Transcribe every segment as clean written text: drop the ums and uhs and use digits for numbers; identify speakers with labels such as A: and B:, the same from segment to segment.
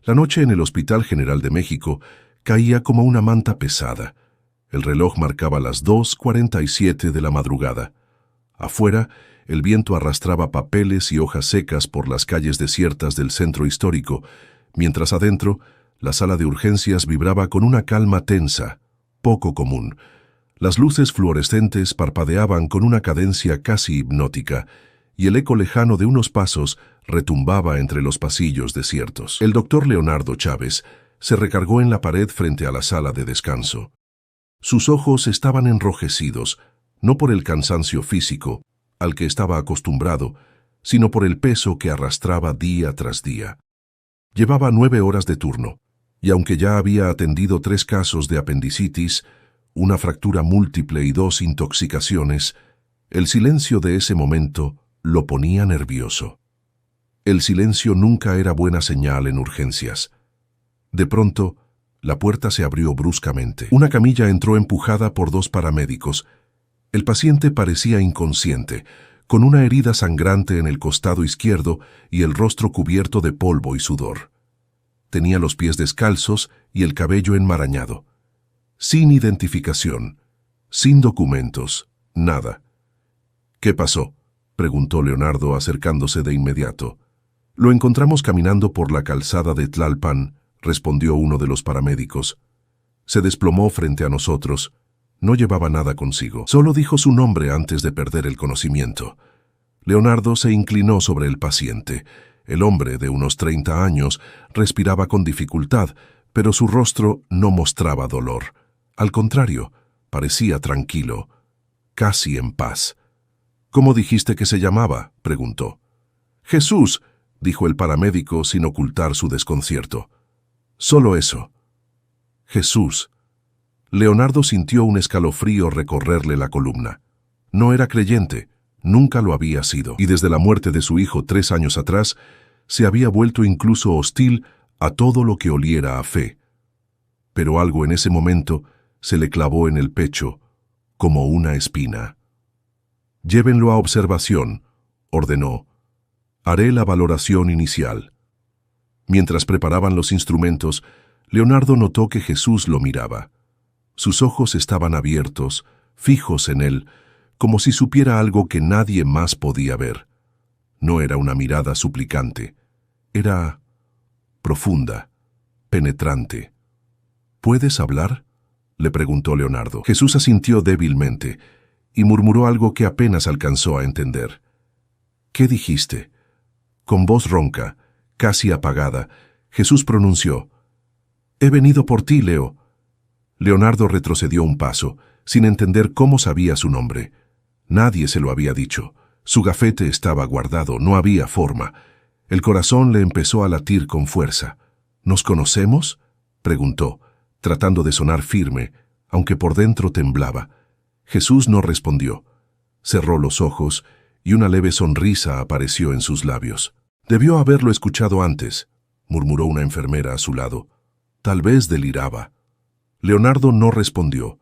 A: La noche en el Hospital General de México caía como una manta pesada. El reloj marcaba las 2:47 de la madrugada. Afuera, el viento arrastraba papeles y hojas secas por las calles desiertas del centro histórico, mientras adentro, la sala de urgencias vibraba con una calma tensa, poco común. Las luces fluorescentes parpadeaban con una cadencia casi hipnótica, y el eco lejano de unos pasos retumbaba entre los pasillos desiertos. El doctor Leonardo Chávez se recargó en la pared frente a la sala de descanso. Sus ojos estaban enrojecidos, no por el cansancio físico, al que estaba acostumbrado, sino por el peso que arrastraba día tras día. Llevaba 9 horas de turno, y aunque ya había atendido 3 casos de apendicitis, una fractura múltiple y 2 intoxicaciones, el silencio de ese momento lo ponía nervioso. El silencio nunca era buena señal en urgencias. De pronto, la puerta se abrió bruscamente. Una camilla entró empujada por 2 paramédicos. El paciente parecía inconsciente, con una herida sangrante en el costado izquierdo y el rostro cubierto de polvo y sudor. Tenía los pies descalzos y el cabello enmarañado. Sin identificación, sin documentos, nada. ¿Qué pasó?, preguntó Leonardo acercándose de inmediato. Lo encontramos caminando por la calzada de Tlalpan, respondió uno de los paramédicos. Se desplomó frente a nosotros. No llevaba nada consigo. Solo dijo su nombre antes de perder el conocimiento. Leonardo se inclinó sobre el paciente. El hombre, de unos 30 años, respiraba con dificultad, pero su rostro no mostraba dolor. Al contrario, parecía tranquilo, casi en paz. ¿Cómo dijiste que se llamaba?, preguntó. Jesús, dijo el paramédico sin ocultar su desconcierto. Solo eso. Jesús. Leonardo sintió un escalofrío recorrerle la columna. No era creyente, nunca lo había sido, y desde la muerte de su hijo 3 años atrás, se había vuelto incluso hostil a todo lo que oliera a fe. Pero algo en ese momento se le clavó en el pecho, como una espina. Llévenlo a observación, ordenó. Haré la valoración inicial. Mientras preparaban los instrumentos, Leonardo notó que Jesús lo miraba. Sus ojos estaban abiertos, fijos en él, como si supiera algo que nadie más podía ver. No era una mirada suplicante, era profunda, penetrante. ¿Puedes hablar?, le preguntó Leonardo. Jesús asintió débilmente y murmuró algo que apenas alcanzó a entender. ¿Qué dijiste? Con voz ronca, casi apagada, Jesús pronunció: «He venido por ti, Leo». Leonardo retrocedió un paso, sin entender cómo sabía su nombre. Nadie se lo había dicho. Su gafete estaba guardado, no había forma. El corazón le empezó a latir con fuerza. ¿Nos conocemos?, preguntó, tratando de sonar firme, aunque por dentro temblaba. Jesús no respondió. Cerró los ojos y una leve sonrisa apareció en sus labios. «Debió haberlo escuchado antes», murmuró una enfermera a su lado. Tal vez deliraba. Leonardo no respondió.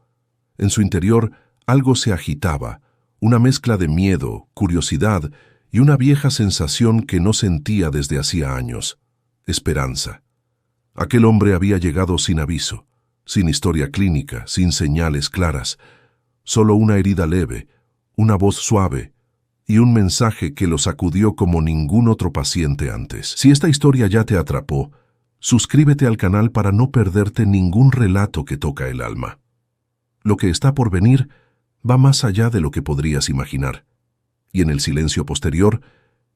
A: En su interior algo se agitaba, una mezcla de miedo, curiosidad y una vieja sensación que no sentía desde hacía años: esperanza. Aquel hombre había llegado sin aviso, sin historia clínica, sin señales claras, solo una herida leve, una voz suave y un mensaje que lo sacudió como ningún otro paciente antes. Si esta historia ya te atrapó, suscríbete al canal para no perderte ningún relato que toca el alma. Lo que está por venir va más allá de lo que podrías imaginar. Y en el silencio posterior,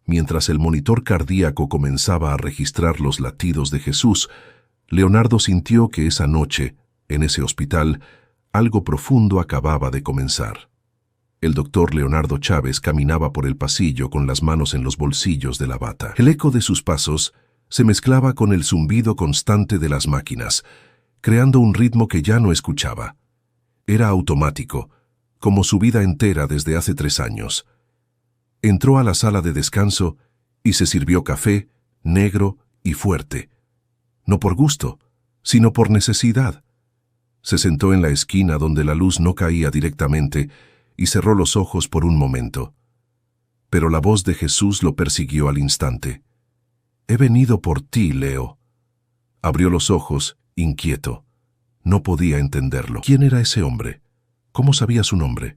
A: mientras el monitor cardíaco comenzaba a registrar los latidos de Jesús, Leonardo sintió que esa noche, en ese hospital, algo profundo acababa de comenzar. El doctor Leonardo Chávez caminaba por el pasillo con las manos en los bolsillos de la bata. El eco de sus pasos se mezclaba con el zumbido constante de las máquinas, creando un ritmo que ya no escuchaba. Era automático, como su vida entera desde hace 3 años. Entró a la sala de descanso y se sirvió café, negro y fuerte. No por gusto, sino por necesidad. Se sentó en la esquina donde la luz no caía directamente y cerró los ojos por un momento. Pero la voz de Jesús lo persiguió al instante. «He venido por ti, Leo». Abrió los ojos, inquieto. No podía entenderlo. ¿Quién era ese hombre? ¿Cómo sabía su nombre?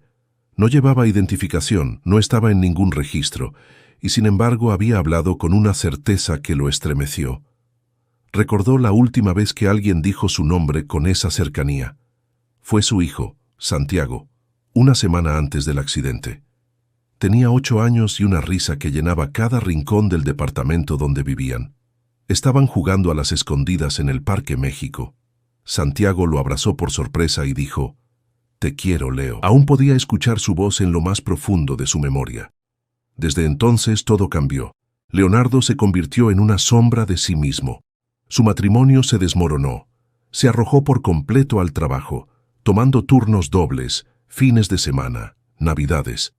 A: No llevaba identificación, no estaba en ningún registro, y sin embargo había hablado con una certeza que lo estremeció. Recordó la última vez que alguien dijo su nombre con esa cercanía. Fue su hijo, Santiago, una semana antes del accidente. Tenía 8 años y una risa que llenaba cada rincón del departamento donde vivían. Estaban jugando a las escondidas en el Parque México. Santiago lo abrazó por sorpresa y dijo: «Te quiero, Leo». Aún podía escuchar su voz en lo más profundo de su memoria. Desde entonces todo cambió. Leonardo se convirtió en una sombra de sí mismo. Su matrimonio se desmoronó. Se arrojó por completo al trabajo, tomando turnos dobles, fines de semana, navidades.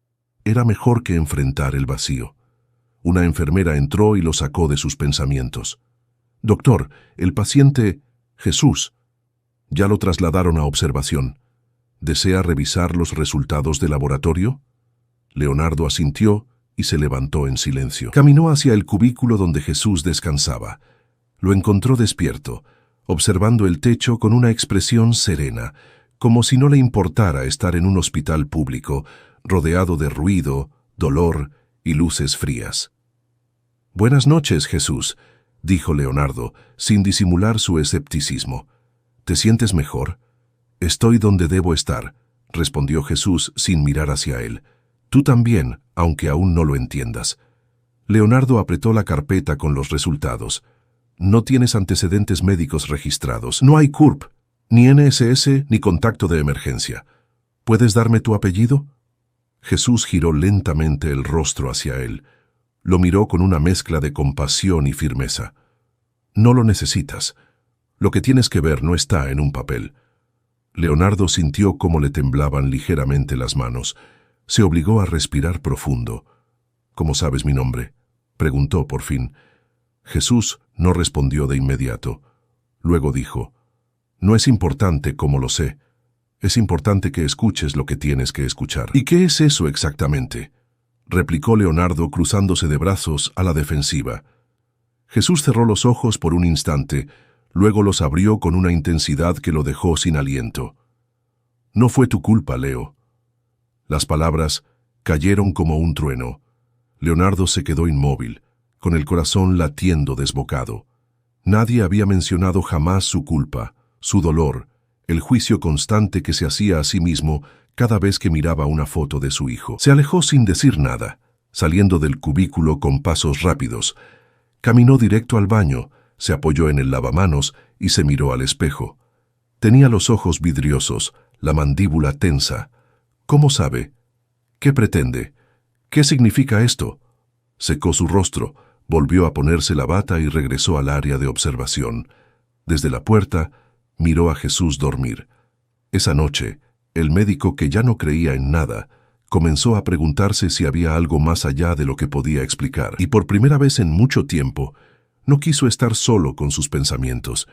A: Era mejor que enfrentar el vacío. Una enfermera entró y lo sacó de sus pensamientos. «Doctor, el paciente Jesús». Ya lo trasladaron a observación. ¿Desea revisar los resultados de laboratorio? Leonardo asintió y se levantó en silencio. Caminó hacia el cubículo donde Jesús descansaba. Lo encontró despierto, observando el techo con una expresión serena, como si no le importara estar en un hospital público, rodeado de ruido, dolor y luces frías. «Buenas noches, Jesús», dijo Leonardo, sin disimular su escepticismo. «¿Te sientes mejor?» «Estoy donde debo estar», respondió Jesús sin mirar hacia él. «Tú también, aunque aún no lo entiendas». Leonardo apretó la carpeta con los resultados. «No tienes antecedentes médicos registrados. No hay CURP, ni NSS, ni contacto de emergencia. ¿Puedes darme tu apellido?» Jesús giró lentamente el rostro hacia él. Lo miró con una mezcla de compasión y firmeza. «No lo necesitas. Lo que tienes que ver no está en un papel». Leonardo sintió cómo le temblaban ligeramente las manos. Se obligó a respirar profundo. «¿Cómo sabes mi nombre?», preguntó por fin. Jesús no respondió de inmediato. Luego dijo: «No es importante cómo lo sé. Es importante que escuches lo que tienes que escuchar». «¿Y qué es eso exactamente?», replicó Leonardo cruzándose de brazos a la defensiva. Jesús cerró los ojos por un instante, luego los abrió con una intensidad que lo dejó sin aliento. «No fue tu culpa, Leo». Las palabras cayeron como un trueno. Leonardo se quedó inmóvil, con el corazón latiendo desbocado. Nadie había mencionado jamás su culpa, su dolor, el juicio constante que se hacía a sí mismo cada vez que miraba una foto de su hijo. Se alejó sin decir nada, saliendo del cubículo con pasos rápidos. Caminó directo al baño, se apoyó en el lavamanos y se miró al espejo. Tenía los ojos vidriosos, la mandíbula tensa. ¿Cómo sabe? ¿Qué pretende? ¿Qué significa esto? Secó su rostro, volvió a ponerse la bata y regresó al área de observación. Desde la puerta, miró a Jesús dormir. Esa noche, el médico, que ya no creía en nada, comenzó a preguntarse si había algo más allá de lo que podía explicar. Y por primera vez en mucho tiempo, no quiso estar solo con sus pensamientos.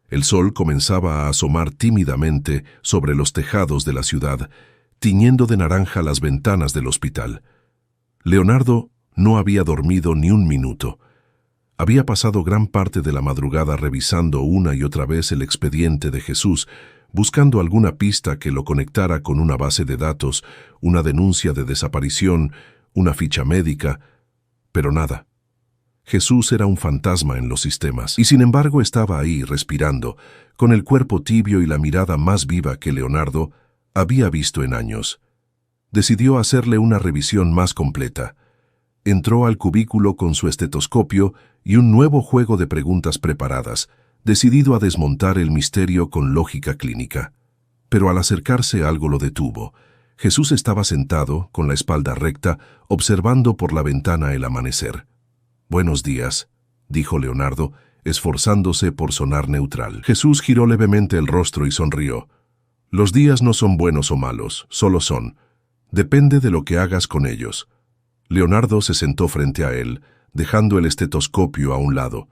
A: El sol comenzaba a asomar tímidamente sobre los tejados de la ciudad, tiñendo de naranja las ventanas del hospital. Leonardo no había dormido ni un minuto. Había pasado gran parte de la madrugada revisando una y otra vez el expediente de Jesús, buscando alguna pista que lo conectara con una base de datos, una denuncia de desaparición, una ficha médica, pero nada. Jesús era un fantasma en los sistemas, y sin embargo estaba ahí respirando, con el cuerpo tibio y la mirada más viva que Leonardo había visto en años. Decidió hacerle una revisión más completa. Entró al cubículo con su estetoscopio y un nuevo juego de preguntas preparadas, decidido a desmontar el misterio con lógica clínica. Pero al acercarse algo lo detuvo. Jesús estaba sentado, con la espalda recta, observando por la ventana el amanecer. «Buenos días», dijo Leonardo, esforzándose por sonar neutral. Jesús giró levemente el rostro y sonrió. «Los días no son buenos o malos, solo son. Depende de lo que hagas con ellos». Leonardo se sentó frente a él, dejando el estetoscopio a un lado.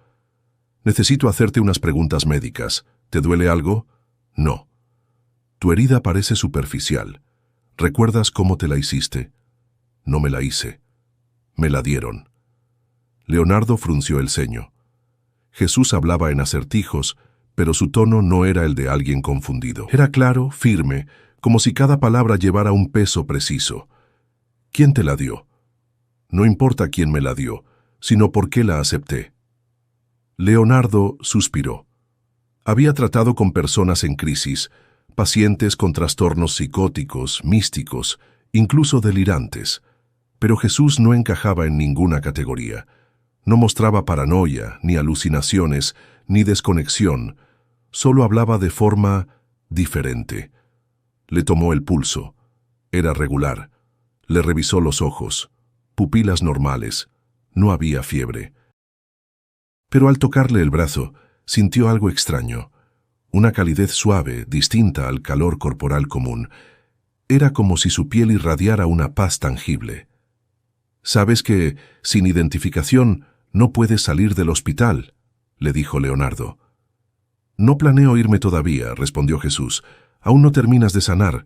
A: «Necesito hacerte unas preguntas médicas. ¿Te duele algo?» «No». «Tu herida parece superficial. ¿Recuerdas cómo te la hiciste?» «No me la hice. Me la dieron». Leonardo frunció el ceño. Jesús hablaba en acertijos, pero su tono no era el de alguien confundido. Era claro, firme, como si cada palabra llevara un peso preciso. ¿Quién te la dio? No importa quién me la dio, sino por qué la acepté. Leonardo suspiró. Había tratado con personas en crisis, pacientes con trastornos psicóticos, místicos, incluso delirantes. Pero Jesús no encajaba en ninguna categoría. No mostraba paranoia, ni alucinaciones, ni desconexión. Solo hablaba de forma diferente. Le tomó el pulso. Era regular. Le revisó los ojos. Pupilas normales. No había fiebre. Pero al tocarle el brazo, sintió algo extraño. Una calidez suave, distinta al calor corporal común. Era como si su piel irradiara una paz tangible. «Sabes que, sin identificación, no puedes salir del hospital», le dijo Leonardo. «No planeo irme todavía», respondió Jesús. «Aún no terminas de sanar».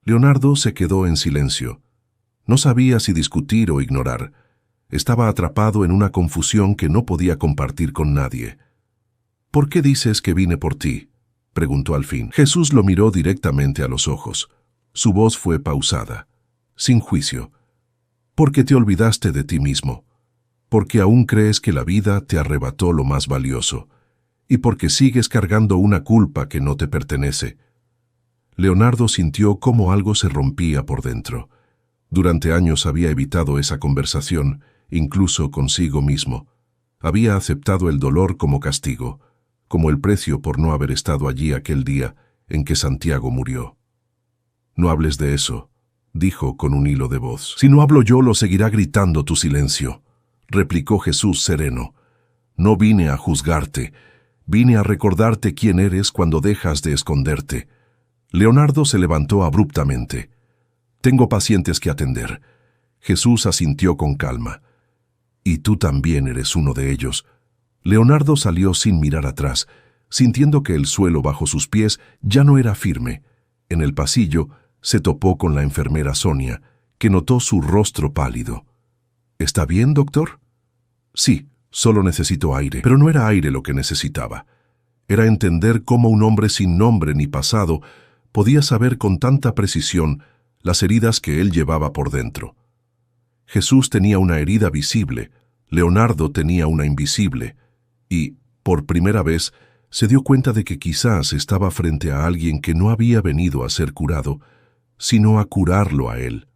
A: Leonardo se quedó en silencio. No sabía si discutir o ignorar. Estaba atrapado en una confusión que no podía compartir con nadie. «¿Por qué dices que vine por ti?», preguntó al fin. Jesús lo miró directamente a los ojos. Su voz fue pausada, sin juicio. «Porque te olvidaste de ti mismo. Porque aún crees que la vida te arrebató lo más valioso. Y porque sigues cargando una culpa que no te pertenece». Leonardo sintió cómo algo se rompía por dentro. Durante años había evitado esa conversación, incluso consigo mismo. Había aceptado el dolor como castigo, como el precio por no haber estado allí aquel día en que Santiago murió. «No hables de eso», dijo con un hilo de voz. «Si no hablo yo, lo seguirá gritando tu silencio», replicó Jesús sereno. «No vine a juzgarte, vine a recordarte quién eres cuando dejas de esconderte». Leonardo se levantó abruptamente. «Tengo pacientes que atender». Jesús asintió con calma. «Y tú también eres uno de ellos». Leonardo salió sin mirar atrás, sintiendo que el suelo bajo sus pies ya no era firme. En el pasillo se topó con la enfermera Sonia, que notó su rostro pálido. «¿Está bien, doctor?» «Sí, solo necesito aire». Pero no era aire lo que necesitaba. Era entender cómo un hombre sin nombre ni pasado podía saber con tanta precisión las heridas que él llevaba por dentro. Jesús tenía una herida visible, Leonardo tenía una invisible, y, por primera vez, se dio cuenta de que quizás estaba frente a alguien que no había venido a ser curado, sino a curarlo a él.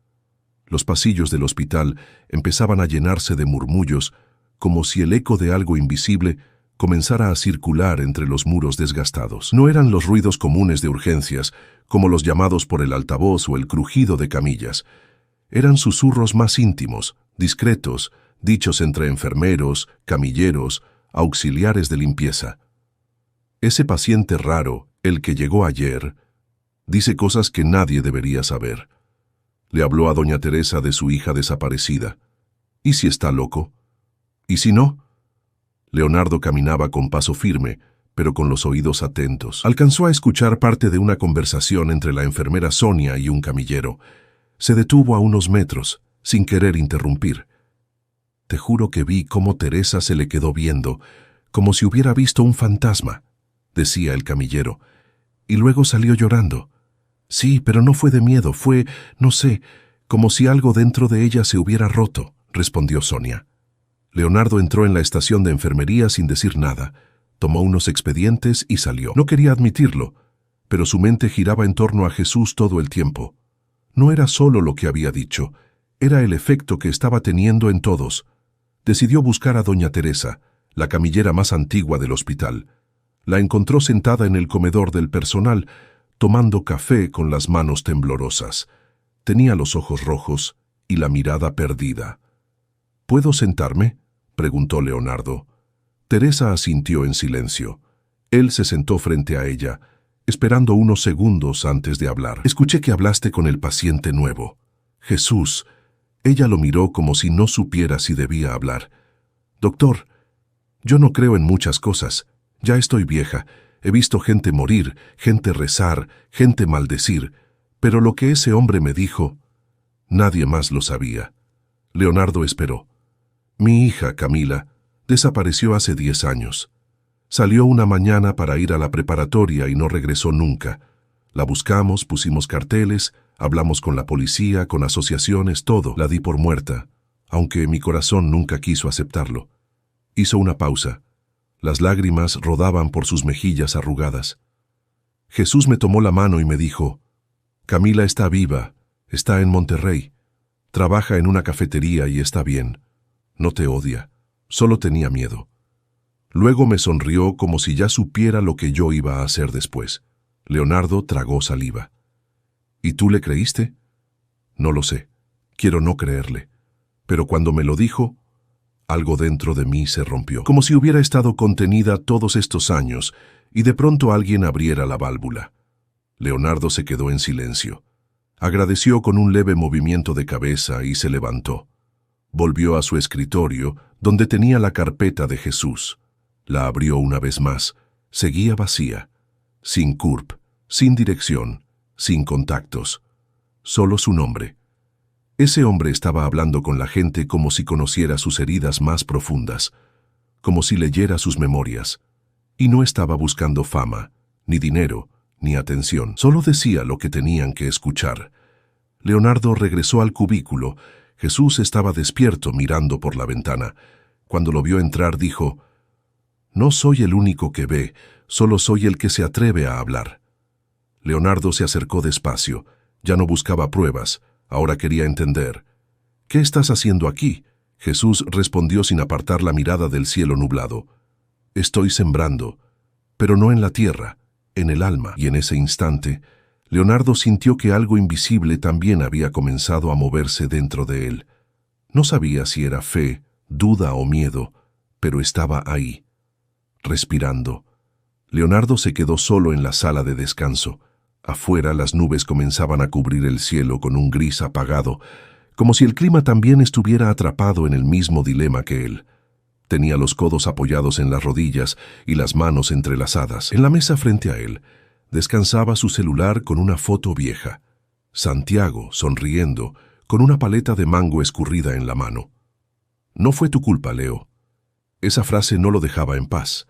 A: Los pasillos del hospital empezaban a llenarse de murmullos, como si el eco de algo invisible comenzara a circular entre los muros desgastados. No eran los ruidos comunes de urgencias, como los llamados por el altavoz o el crujido de camillas. Eran susurros más íntimos, discretos, dichos entre enfermeros, camilleros, auxiliares de limpieza. Ese paciente raro, el que llegó ayer, dice cosas que nadie debería saber. Le habló a doña Teresa de su hija desaparecida. ¿Y si está loco? ¿Y si no? Leonardo caminaba con paso firme, pero con los oídos atentos. Alcanzó a escuchar parte de una conversación entre la enfermera Sonia y un camillero. Se detuvo a unos metros, sin querer interrumpir. «Te juro que vi cómo Teresa se le quedó viendo, como si hubiera visto un fantasma», decía el camillero, «y luego salió llorando. Sí, pero no fue de miedo, fue, no sé, como si algo dentro de ella se hubiera roto», respondió Sonia. Leonardo entró en la estación de enfermería sin decir nada, tomó unos expedientes y salió. No quería admitirlo, pero su mente giraba en torno a Jesús todo el tiempo. No era solo lo que había dicho, era el efecto que estaba teniendo en todos. Decidió buscar a doña Teresa, la camillera más antigua del hospital. La encontró sentada en el comedor del personal, tomando café con las manos temblorosas. Tenía los ojos rojos y la mirada perdida. «¿Puedo sentarme?», preguntó Leonardo. Teresa asintió en silencio. Él se sentó frente a ella, esperando unos segundos antes de hablar. «Escuché que hablaste con el paciente nuevo. Jesús». Ella lo miró como si no supiera si debía hablar. «Doctor, yo no creo en muchas cosas. Ya estoy vieja. He visto gente morir, gente rezar, gente maldecir. Pero lo que ese hombre me dijo, nadie más lo sabía». Leonardo esperó. «Mi hija, Camila», Desapareció hace 10 años. Salió una mañana para ir a la preparatoria y no regresó nunca. La buscamos, pusimos carteles, hablamos con la policía, con asociaciones, todo. La di por muerta, aunque mi corazón nunca quiso aceptarlo. Hizo una pausa. Las lágrimas rodaban por sus mejillas arrugadas. Jesús me tomó la mano y me dijo: Camila está viva, está en Monterrey, trabaja en una cafetería y está bien. No te odia, solo tenía miedo. Luego me sonrió como si ya supiera lo que yo iba a hacer después. Leonardo tragó saliva. ¿Y tú le creíste? No lo sé. Quiero no creerle. Pero cuando me lo dijo, algo dentro de mí se rompió, como si hubiera estado contenida todos estos años y de pronto alguien abriera la válvula. Leonardo se quedó en silencio. Agradeció con un leve movimiento de cabeza y se levantó. Volvió a su escritorio, donde tenía la carpeta de Jesús. La abrió una vez más. Seguía vacía, sin CURP, sin dirección, sin contactos. Solo su nombre. Ese hombre estaba hablando con la gente como si conociera sus heridas más profundas, como si leyera sus memorias. Y no estaba buscando fama, ni dinero, ni atención. Solo decía lo que tenían que escuchar. Leonardo regresó al cubículo. Jesús estaba despierto mirando por la ventana. Cuando lo vio entrar dijo: No soy el único que ve, solo soy el que se atreve a hablar. Leonardo se acercó despacio. Ya no buscaba pruebas, ahora quería entender. ¿Qué estás haciendo aquí? Jesús respondió sin apartar la mirada del cielo nublado. Estoy sembrando, pero no en la tierra, en el alma. Y en ese instante, Leonardo sintió que algo invisible también había comenzado a moverse dentro de él. No sabía si era fe, duda o miedo, pero estaba ahí, respirando. Leonardo se quedó solo en la sala de descanso. Afuera las nubes comenzaban a cubrir el cielo con un gris apagado, como si el clima también estuviera atrapado en el mismo dilema que él. Tenía los codos apoyados en las rodillas y las manos entrelazadas. En la mesa frente a él, descansaba su celular con una foto vieja. Santiago, sonriendo, con una paleta de mango escurrida en la mano. No fue tu culpa, Leo. Esa frase no lo dejaba en paz.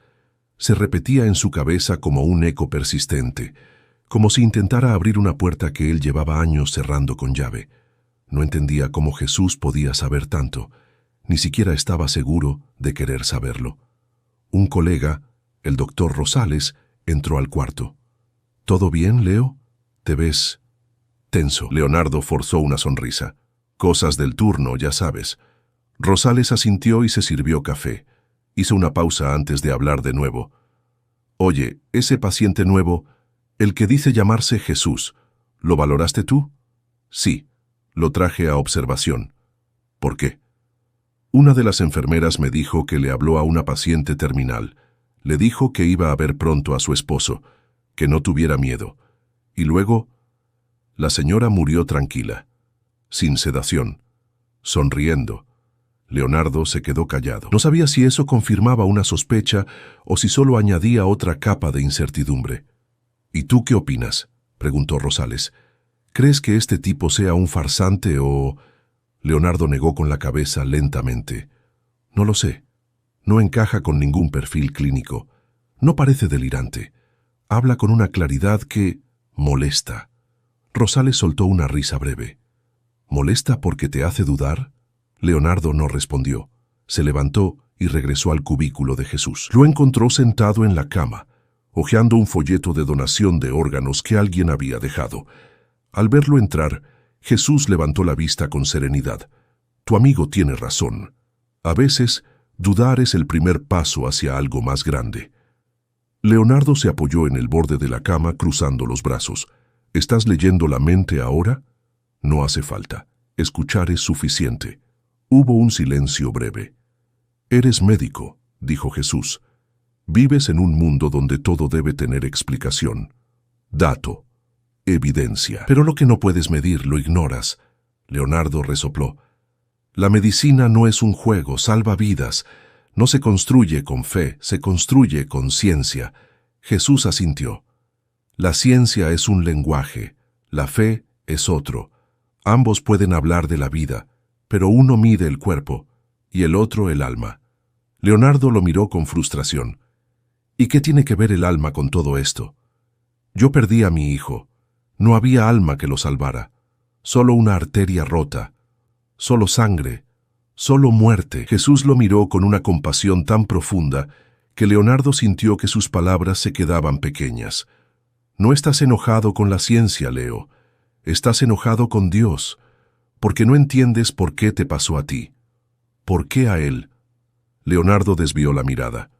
A: Se repetía en su cabeza como un eco persistente, como si intentara abrir una puerta que él llevaba años cerrando con llave. No entendía cómo Jesús podía saber tanto. Ni siquiera estaba seguro de querer saberlo. Un colega, el doctor Rosales, entró al cuarto. ¿Todo bien, Leo? Te ves tenso. Leonardo forzó una sonrisa. Cosas del turno, ya sabes. Rosales asintió y se sirvió café. Hizo una pausa antes de hablar de nuevo. Oye, ese paciente nuevo, el que dice llamarse Jesús, ¿lo valoraste tú? Sí, lo traje a observación. ¿Por qué? Una de las enfermeras me dijo que le habló a una paciente terminal. Le dijo que iba a ver pronto a su esposo, que no tuviera miedo. Y luego, la señora murió tranquila, sin sedación, sonriendo. Leonardo se quedó callado. No sabía si eso confirmaba una sospecha o si solo añadía otra capa de incertidumbre. ¿Y tú qué opinas?, preguntó Rosales. ¿Crees que este tipo sea un farsante o...? Leonardo negó con la cabeza lentamente. No lo sé. No encaja con ningún perfil clínico. No parece delirante. Habla con una claridad que molesta. Rosales soltó una risa breve. ¿Molesta porque te hace dudar? Leonardo no respondió. Se levantó y regresó al cubículo de Jesús. Lo encontró sentado en la cama, hojeando un folleto de donación de órganos que alguien había dejado. Al verlo entrar, Jesús levantó la vista con serenidad. Tu amigo tiene razón. A veces, dudar es el primer paso hacia algo más grande. Leonardo se apoyó en el borde de la cama cruzando los brazos. ¿Estás leyendo la mente ahora? No hace falta. Escuchar es suficiente. Hubo un silencio breve. Eres médico, dijo Jesús. Vives en un mundo donde todo debe tener explicación. Dato. Evidencia. Pero lo que no puedes medir lo ignoras. Leonardo resopló. La medicina no es un juego, salva vidas. No se construye con fe, se construye con ciencia. Jesús asintió. La ciencia es un lenguaje, la fe es otro. Ambos pueden hablar de la vida, pero uno mide el cuerpo y el otro el alma. Leonardo lo miró con frustración. ¿Y qué tiene que ver el alma con todo esto? Yo perdí a mi hijo. No había alma que lo salvara. Solo una arteria rota. Solo sangre. Solo muerte. Jesús lo miró con una compasión tan profunda que Leonardo sintió que sus palabras se quedaban pequeñas. No estás enojado con la ciencia, Leo. Estás enojado con Dios, porque no entiendes por qué te pasó a ti. ¿Por qué a él? Leonardo desvió la mirada.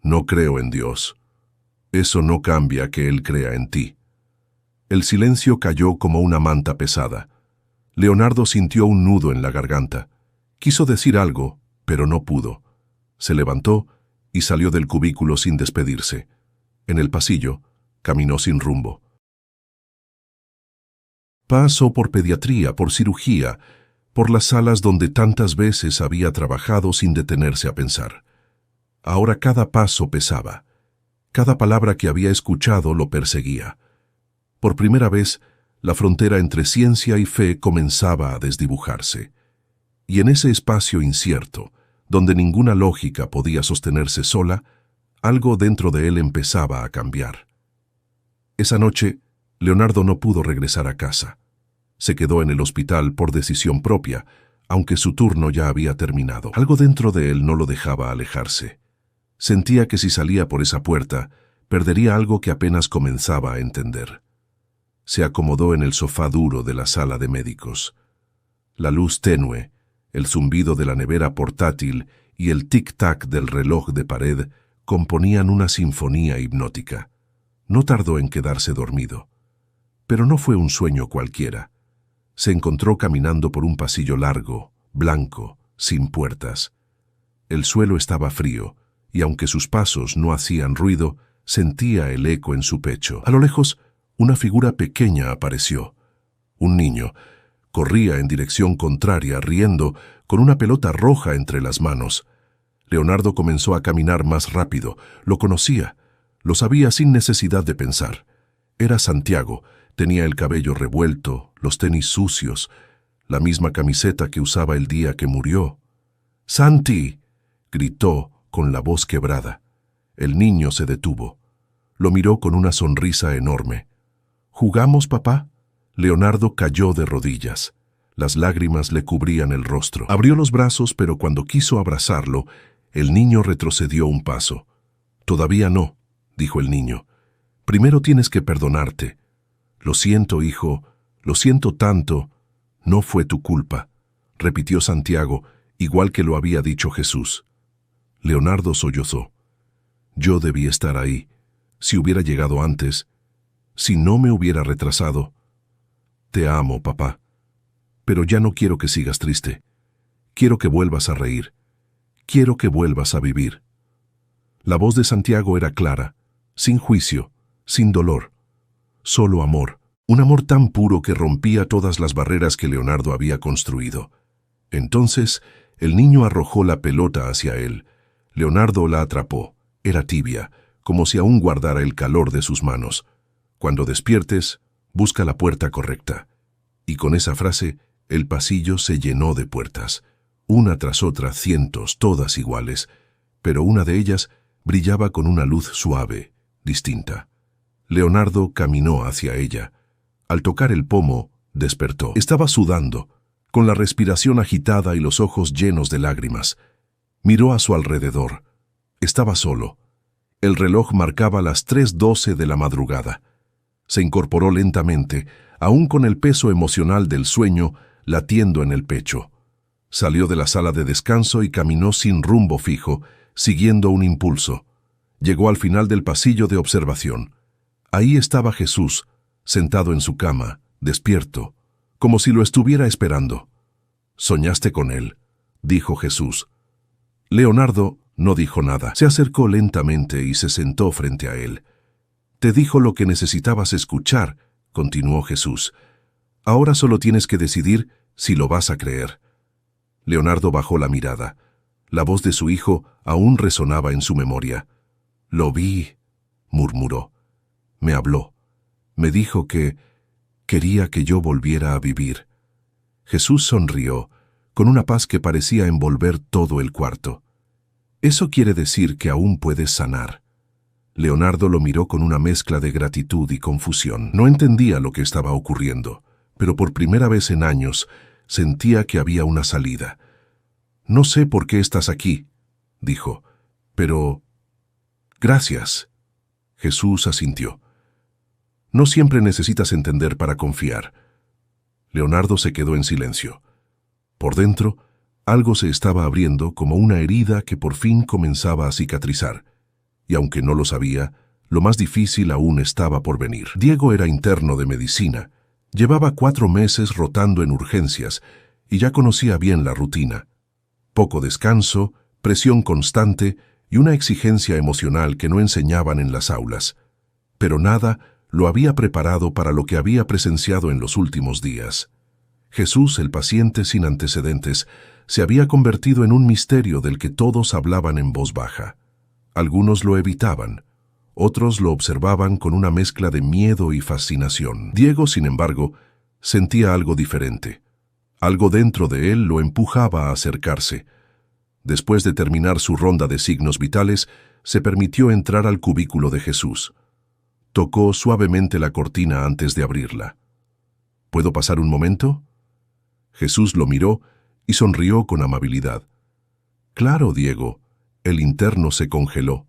A: No creo en Dios. Eso no cambia que Él crea en ti. El silencio cayó como una manta pesada. Leonardo sintió un nudo en la garganta. Quiso decir algo, pero no pudo. Se levantó y salió del cubículo sin despedirse. En el pasillo, caminó sin rumbo. Pasó por pediatría, por cirugía, por las salas donde tantas veces había trabajado sin detenerse a pensar. Ahora cada paso pesaba. Cada palabra que había escuchado lo perseguía. Por primera vez, la frontera entre ciencia y fe comenzaba a desdibujarse. Y en ese espacio incierto, donde ninguna lógica podía sostenerse sola, algo dentro de él empezaba a cambiar. Esa noche, Leonardo no pudo regresar a casa. Se quedó en el hospital por decisión propia, aunque su turno ya había terminado. Algo dentro de él no lo dejaba alejarse. Sentía que si salía por esa puerta, perdería algo que apenas comenzaba a entender. Se acomodó en el sofá duro de la sala de médicos. La luz tenue, el zumbido de la nevera portátil y el tic-tac del reloj de pared componían una sinfonía hipnótica. No tardó en quedarse dormido. Pero no fue un sueño cualquiera. Se encontró caminando por un pasillo largo, blanco, sin puertas. El suelo estaba frío, y aunque sus pasos no hacían ruido, sentía el eco en su pecho. A lo lejos, una figura pequeña apareció. Un niño. Corría en dirección contraria, riendo, con una pelota roja entre las manos. Leonardo comenzó a caminar más rápido. Lo conocía. Lo sabía sin necesidad de pensar. Era Santiago. Tenía el cabello revuelto, los tenis sucios, la misma camiseta que usaba el día que murió. «¡Santi!», gritó con la voz quebrada. El niño se detuvo. Lo miró con una sonrisa enorme. «¿Jugamos, papá?». Leonardo cayó de rodillas. Las lágrimas le cubrían el rostro. Abrió los brazos, pero cuando quiso abrazarlo, el niño retrocedió un paso. «Todavía no», dijo el niño. «Primero tienes que perdonarte». «Lo siento, hijo, lo siento tanto. No fue tu culpa», repitió Santiago, igual que lo había dicho Jesús. Leonardo sollozó. «Yo debí estar ahí. Si hubiera llegado antes, si no me hubiera retrasado». «Te amo, papá. Pero ya no quiero que sigas triste. Quiero que vuelvas a reír. Quiero que vuelvas a vivir». La voz de Santiago era clara, sin juicio, sin dolor. Solo amor, un amor tan puro que rompía todas las barreras que Leonardo había construido. Entonces, el niño arrojó la pelota hacia él. Leonardo la atrapó. Era tibia, como si aún guardara el calor de sus manos. «Cuando despiertes, busca la puerta correcta». Y con esa frase, el pasillo se llenó de puertas. Una tras otra, cientos, todas iguales. Pero una de ellas brillaba con una luz suave, distinta. Leonardo caminó hacia ella. Al tocar el pomo, despertó. Estaba sudando, con la respiración agitada y los ojos llenos de lágrimas. Miró a su alrededor. Estaba solo. El reloj marcaba las 3:12 de la madrugada. Se incorporó lentamente, aún con el peso emocional del sueño latiendo en el pecho. Salió de la sala de descanso y caminó sin rumbo fijo, siguiendo un impulso. Llegó al final del pasillo de observación. Ahí estaba Jesús, sentado en su cama, despierto, como si lo estuviera esperando. «¿Soñaste con él?», dijo Jesús. Leonardo no dijo nada. Se acercó lentamente y se sentó frente a él. «Te dijo lo que necesitabas escuchar», continuó Jesús. «Ahora solo tienes que decidir si lo vas a creer». Leonardo bajó la mirada. La voz de su hijo aún resonaba en su memoria. «Lo vi», murmuró. «Me habló. Me dijo que quería que yo volviera a vivir». Jesús sonrió, con una paz que parecía envolver todo el cuarto. Eso quiere decir que aún puedes sanar. Leonardo lo miró con una mezcla de gratitud y confusión. No entendía lo que estaba ocurriendo, pero por primera vez en años sentía que había una salida. «No sé por qué estás aquí», dijo, «pero... gracias». Jesús asintió. «No siempre necesitas entender para confiar». Leonardo se quedó en silencio. Por dentro, algo se estaba abriendo como una herida que por fin comenzaba a cicatrizar. Y aunque no lo sabía, lo más difícil aún estaba por venir. Diego era interno de medicina. Llevaba 4 meses rotando en urgencias y ya conocía bien la rutina. Poco descanso, presión constante y una exigencia emocional que no enseñaban en las aulas. Pero nada lo había preparado para lo que había presenciado en los últimos días. Jesús, el paciente sin antecedentes, se había convertido en un misterio del que todos hablaban en voz baja. Algunos lo evitaban, otros lo observaban con una mezcla de miedo y fascinación. Diego, sin embargo, sentía algo diferente. Algo dentro de él lo empujaba a acercarse. Después de terminar su ronda de signos vitales, se permitió entrar al cubículo de Jesús. Tocó suavemente la cortina antes de abrirla. «¿Puedo pasar un momento?» Jesús lo miró y sonrió con amabilidad. «Claro, Diego». El interno se congeló.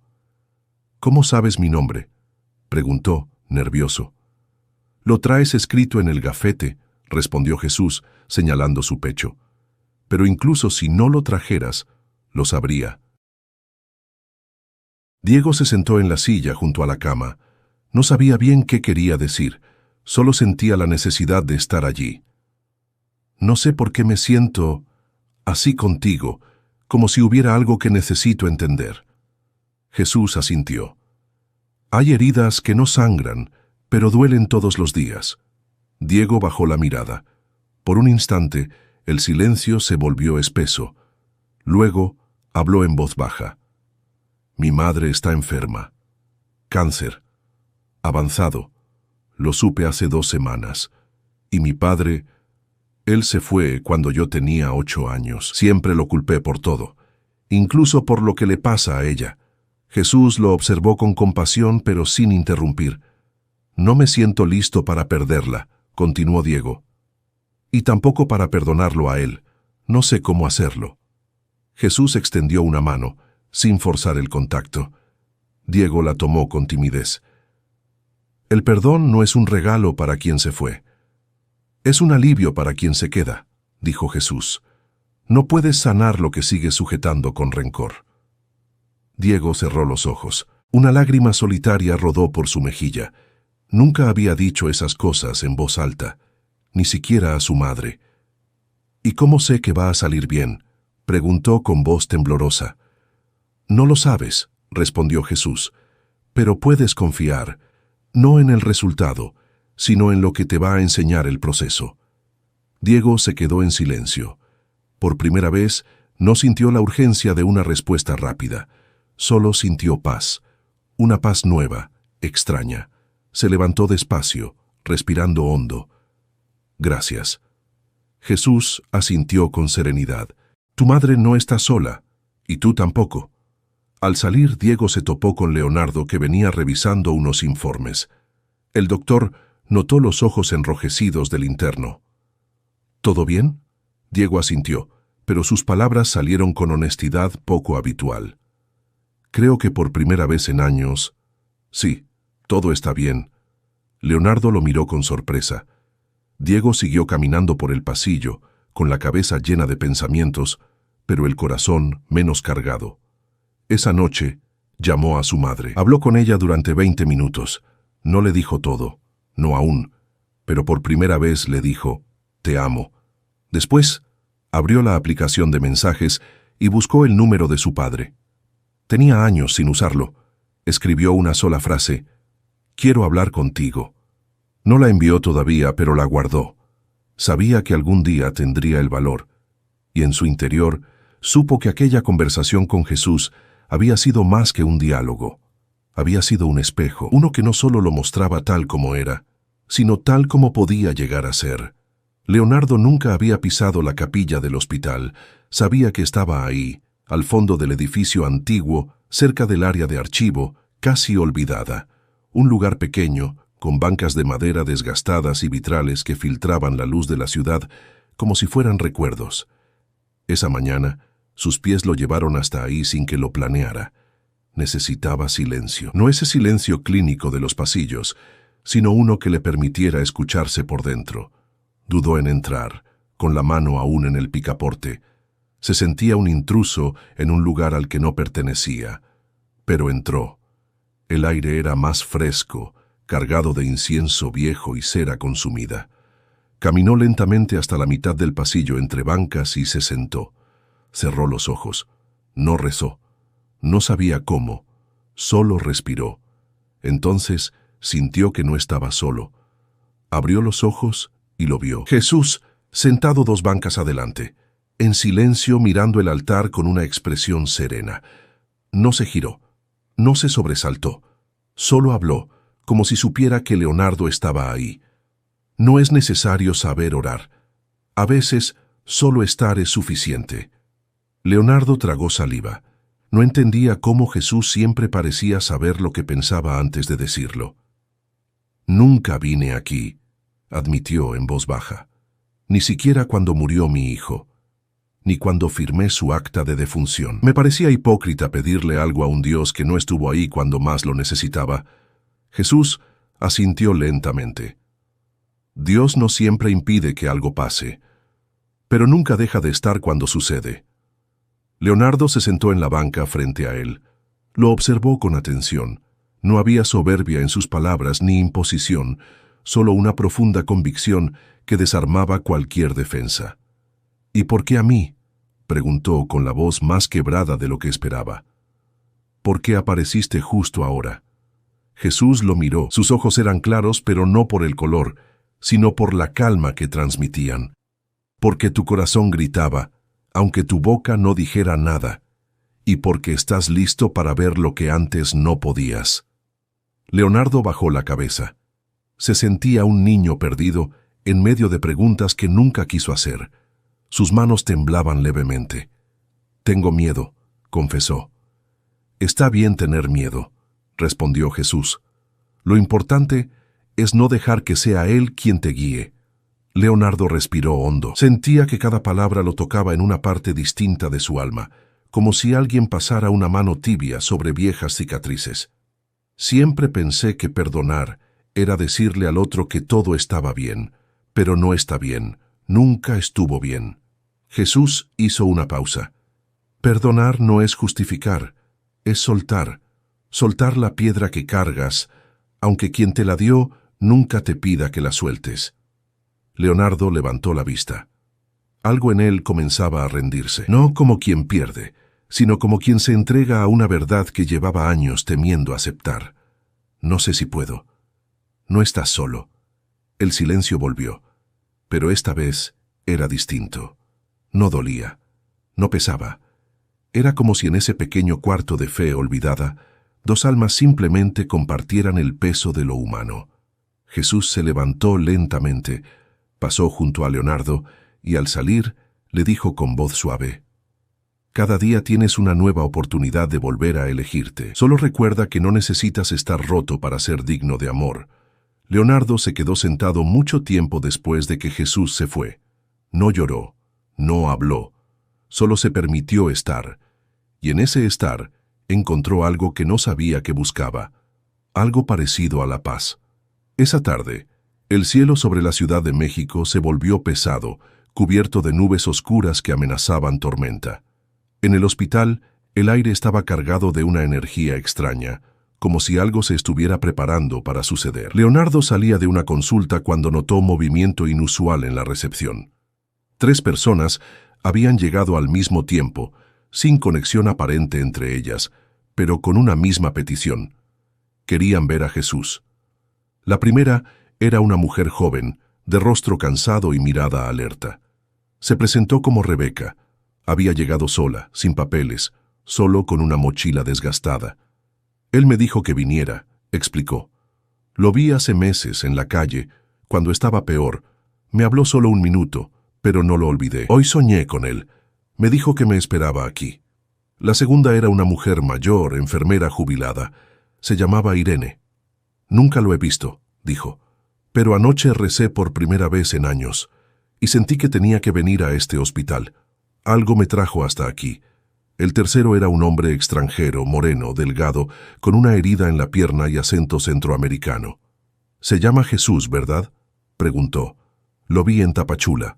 A: «¿Cómo sabes mi nombre?», preguntó, nervioso. «Lo traes escrito en el gafete», respondió Jesús, señalando su pecho. «Pero incluso si no lo trajeras, lo sabría». Diego se sentó en la silla junto a la cama. No sabía bien qué quería decir, solo sentía la necesidad de estar allí. «No sé por qué me siento así contigo», como si hubiera algo que necesito entender. Jesús asintió. «Hay heridas que no sangran, pero duelen todos los días». Diego bajó la mirada. Por un instante, el silencio se volvió espeso. Luego, habló en voz baja. «Mi madre está enferma. Cáncer. Avanzado. Lo supe hace 2 semanas. Y mi padre... Él se fue cuando yo tenía 8 años. Siempre lo culpé por todo, incluso por lo que le pasa a ella». Jesús lo observó con compasión, pero sin interrumpir. «No me siento listo para perderla», continuó Diego. «Y tampoco para perdonarlo a él. No sé cómo hacerlo». Jesús extendió una mano, sin forzar el contacto. Diego la tomó con timidez. «El perdón no es un regalo para quien se fue. Es un alivio para quien se queda», dijo Jesús. «No puedes sanar lo que sigues sujetando con rencor». Diego cerró los ojos. Una lágrima solitaria rodó por su mejilla. Nunca había dicho esas cosas en voz alta, ni siquiera a su madre. «¿Y cómo sé que va a salir bien?», preguntó con voz temblorosa. «No lo sabes», respondió Jesús, «pero puedes confiar, no en el resultado, sino en lo que te va a enseñar el proceso». Diego se quedó en silencio. Por primera vez, no sintió la urgencia de una respuesta rápida. Solo sintió paz. Una paz nueva, extraña. Se levantó despacio, respirando hondo. «Gracias». Jesús asintió con serenidad. «Tu madre no está sola, y tú tampoco». Al salir, Diego se topó con Leonardo, que venía revisando unos informes. El doctor notó los ojos enrojecidos del interno. «¿Todo bien?», Diego asintió, pero sus palabras salieron con honestidad poco habitual. «Creo que por primera vez en años...». «Sí, todo está bien». Leonardo lo miró con sorpresa. Diego siguió caminando por el pasillo, con la cabeza llena de pensamientos, pero el corazón menos cargado. Esa noche, llamó a su madre. Habló con ella durante 20 minutos. No le dijo todo, no aún, pero por primera vez le dijo, «Te amo». Después, abrió la aplicación de mensajes y buscó el número de su padre. Tenía años sin usarlo. Escribió una sola frase, «Quiero hablar contigo». No la envió todavía, pero la guardó. Sabía que algún día tendría el valor, y en su interior supo que aquella conversación con Jesús había sido más que un diálogo. Había sido un espejo, uno que no solo lo mostraba tal como era, sino tal como podía llegar a ser. Leonardo nunca había pisado la capilla del hospital. Sabía que estaba ahí, al fondo del edificio antiguo, cerca del área de archivo, casi olvidada. Un lugar pequeño, con bancas de madera desgastadas y vitrales que filtraban la luz de la ciudad como si fueran recuerdos. Esa mañana, sus pies lo llevaron hasta ahí sin que lo planeara. Necesitaba silencio. No ese silencio clínico de los pasillos, sino uno que le permitiera escucharse por dentro. Dudó en entrar, con la mano aún en el picaporte. Se sentía un intruso en un lugar al que no pertenecía. Pero entró. El aire era más fresco, cargado de incienso viejo y cera consumida. Caminó lentamente hasta la mitad del pasillo entre bancas y se sentó. Cerró los ojos. No rezó. No sabía cómo. Solo respiró. Entonces sintió que no estaba solo. Abrió los ojos y lo vio. Jesús, sentado 2 bancas adelante, en silencio mirando el altar con una expresión serena. No se giró. No se sobresaltó. Solo habló, como si supiera que Leonardo estaba ahí. No es necesario saber orar. A veces, solo estar es suficiente. Leonardo tragó saliva. No entendía cómo Jesús siempre parecía saber lo que pensaba antes de decirlo. «Nunca vine aquí», admitió en voz baja. «Ni siquiera cuando murió mi hijo, ni cuando firmé su acta de defunción. Me parecía hipócrita pedirle algo a un Dios que no estuvo ahí cuando más lo necesitaba». Jesús asintió lentamente. Dios no siempre impide que algo pase, pero nunca deja de estar cuando sucede. Leonardo se sentó en la banca frente a él. Lo observó con atención. No había soberbia en sus palabras ni imposición, solo una profunda convicción que desarmaba cualquier defensa. «¿Y por qué a mí?», preguntó con la voz más quebrada de lo que esperaba. «¿Por qué apareciste justo ahora?». Jesús lo miró. Sus ojos eran claros, pero no por el color, sino por la calma que transmitían. «Porque tu corazón gritaba, aunque tu boca no dijera nada, y porque estás listo para ver lo que antes no podías». Leonardo bajó la cabeza. Se sentía un niño perdido en medio de preguntas que nunca quiso hacer. Sus manos temblaban levemente. «Tengo miedo», confesó. «Está bien tener miedo», respondió Jesús. «Lo importante es no dejar que sea Él quien te guíe». Leonardo respiró hondo. Sentía que cada palabra lo tocaba en una parte distinta de su alma, como si alguien pasara una mano tibia sobre viejas cicatrices. «Siempre pensé que perdonar era decirle al otro que todo estaba bien, pero no está bien, nunca estuvo bien». Jesús hizo una pausa. «Perdonar no es justificar, es soltar, soltar la piedra que cargas, aunque quien te la dio nunca te pida que la sueltes». Leonardo levantó la vista. Algo en él comenzaba a rendirse, no como quien pierde, sino como quien se entrega a una verdad que llevaba años temiendo aceptar. «No sé si puedo». «No estás solo». El silencio volvió, pero esta vez era distinto. No dolía, no pesaba. Era como si en ese pequeño cuarto de fe olvidada, 2 almas simplemente compartieran el peso de lo humano. Jesús se levantó lentamente, pasó junto a Leonardo y al salir le dijo con voz suave: «Cada día tienes una nueva oportunidad de volver a elegirte. Solo recuerda que no necesitas estar roto para ser digno de amor». Leonardo se quedó sentado mucho tiempo después de que Jesús se fue. No lloró, no habló, solo se permitió estar. Y en ese estar encontró algo que no sabía que buscaba, algo parecido a la paz. Esa tarde, el cielo sobre la Ciudad de México se volvió pesado, cubierto de nubes oscuras que amenazaban tormenta. En el hospital, el aire estaba cargado de una energía extraña, como si algo se estuviera preparando para suceder. Leonardo salía de una consulta cuando notó movimiento inusual en la recepción. 3 personas habían llegado al mismo tiempo, sin conexión aparente entre ellas, pero con una misma petición. Querían ver a Jesús. La primera era una mujer joven, de rostro cansado y mirada alerta. Se presentó como Rebeca. Había llegado sola, sin papeles, solo con una mochila desgastada. «Él me dijo que viniera», explicó. «Lo vi hace meses en la calle, cuando estaba peor. Me habló solo 1 minuto, pero no lo olvidé. Hoy soñé con él. Me dijo que me esperaba aquí». La segunda era una mujer mayor, enfermera jubilada. Se llamaba Irene. Nunca lo he visto, dijo, pero anoche recé por primera vez en años y sentí que tenía que venir a este hospital. Algo me trajo hasta aquí. El tercero era un hombre extranjero, moreno, delgado, con una herida en la pierna y acento centroamericano. «¿Se llama Jesús, verdad?», preguntó. «Lo vi en Tapachula.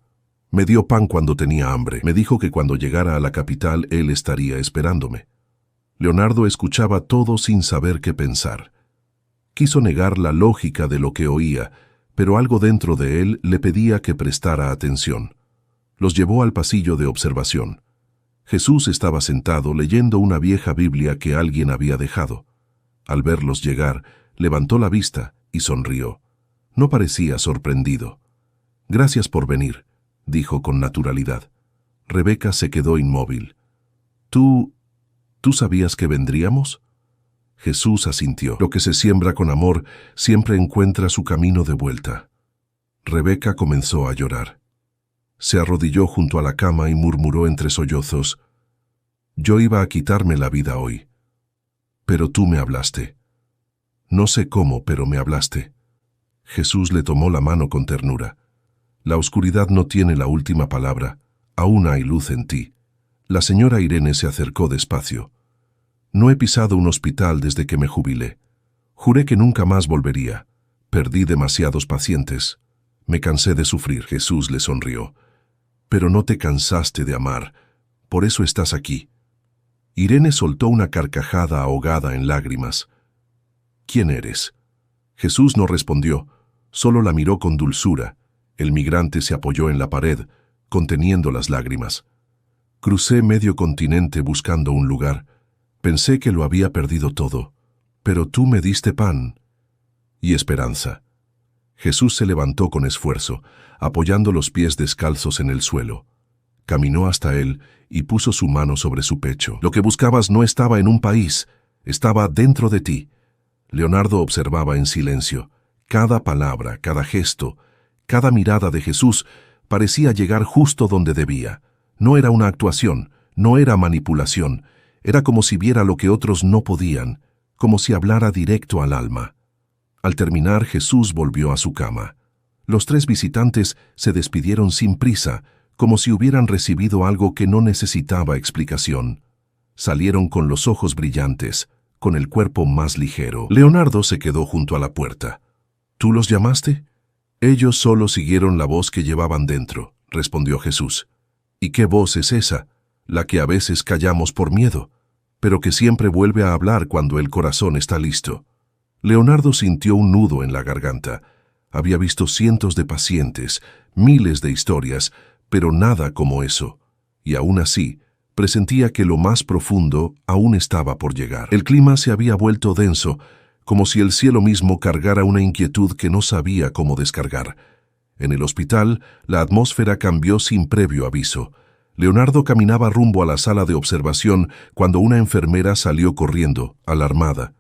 A: Me dio pan cuando tenía hambre. Me dijo que cuando llegara a la capital él estaría esperándome». Leonardo escuchaba todo sin saber qué pensar. Quiso negar la lógica de lo que oía, pero algo dentro de él le pedía que prestara atención. Los llevó al pasillo de observación. Jesús estaba sentado leyendo una vieja Biblia que alguien había dejado. Al verlos llegar, levantó la vista y sonrió. No parecía sorprendido. «Gracias por venir», dijo con naturalidad. Rebeca se quedó inmóvil. ¿Tú sabías que vendríamos?» Jesús asintió. Lo que se siembra con amor siempre encuentra su camino de vuelta. Rebeca comenzó a llorar. Se arrodilló junto a la cama y murmuró entre sollozos: «Yo iba a quitarme la vida hoy. Pero tú me hablaste. No sé cómo, pero me hablaste». Jesús le tomó la mano con ternura. «La oscuridad no tiene la última palabra. Aún hay luz en ti». La señora Irene se acercó despacio. «No he pisado un hospital desde que me jubilé. Juré que nunca más volvería. Perdí demasiados pacientes. Me cansé de sufrir». Jesús le sonrió. «Pero no te cansaste de amar. Por eso estás aquí». Irene soltó una carcajada ahogada en lágrimas. «¿Quién eres?». Jesús no respondió, solo la miró con dulzura. El migrante se apoyó en la pared, conteniendo las lágrimas. «Crucé medio continente buscando un lugar. Pensé que lo había perdido todo, pero tú me diste pan y esperanza». Jesús se levantó con esfuerzo, apoyando los pies descalzos en el suelo. Caminó hasta él y puso su mano sobre su pecho. «Lo que buscabas no estaba en un país, estaba dentro de ti». Leonardo observaba en silencio. Cada palabra, cada gesto, cada mirada de Jesús parecía llegar justo donde debía. No era una actuación, no era manipulación. Era como si viera lo que otros no podían, como si hablara directo al alma. Al terminar, Jesús volvió a su cama. Los tres visitantes se despidieron sin prisa, como si hubieran recibido algo que no necesitaba explicación. Salieron con los ojos brillantes, con el cuerpo más ligero. Leonardo se quedó junto a la puerta. «¿Tú los llamaste?». «Ellos solo siguieron la voz que llevaban dentro», respondió Jesús. «¿Y qué voz es esa? La que a veces callamos por miedo, pero que siempre vuelve a hablar cuando el corazón está listo». Leonardo sintió un nudo en la garganta. Había visto cientos de pacientes, miles de historias, pero nada como eso. Y aún así, presentía que lo más profundo aún estaba por llegar. El clima se había vuelto denso, como si el cielo mismo cargara una inquietud que no sabía cómo descargar. En el hospital, la atmósfera cambió sin previo aviso. Leonardo caminaba rumbo a la sala de observación cuando una enfermera salió corriendo, alarmada.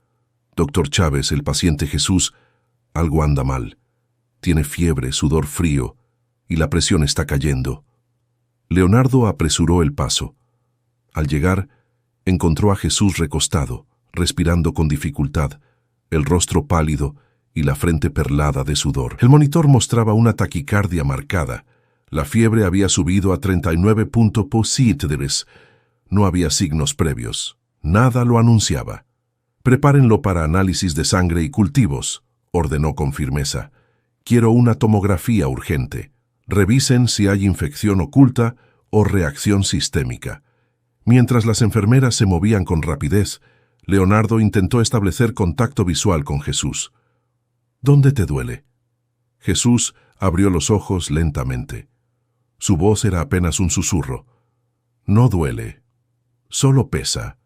A: «Doctor Chávez, el paciente Jesús, algo anda mal. Tiene fiebre, sudor frío, y la presión está cayendo». Leonardo apresuró el paso. Al llegar, encontró a Jesús recostado, respirando con dificultad, el rostro pálido y la frente perlada de sudor. El monitor mostraba una taquicardia marcada. La fiebre había subido a 39 positives. No había signos previos. Nada lo anunciaba. «Prepárenlo para análisis de sangre y cultivos», ordenó con firmeza. «Quiero una tomografía urgente. Revisen si hay infección oculta o reacción sistémica». Mientras las enfermeras se movían con rapidez, Leonardo intentó establecer contacto visual con Jesús. «¿Dónde te duele?». Jesús abrió los ojos lentamente. Su voz era apenas un susurro. «No duele, solo pesa».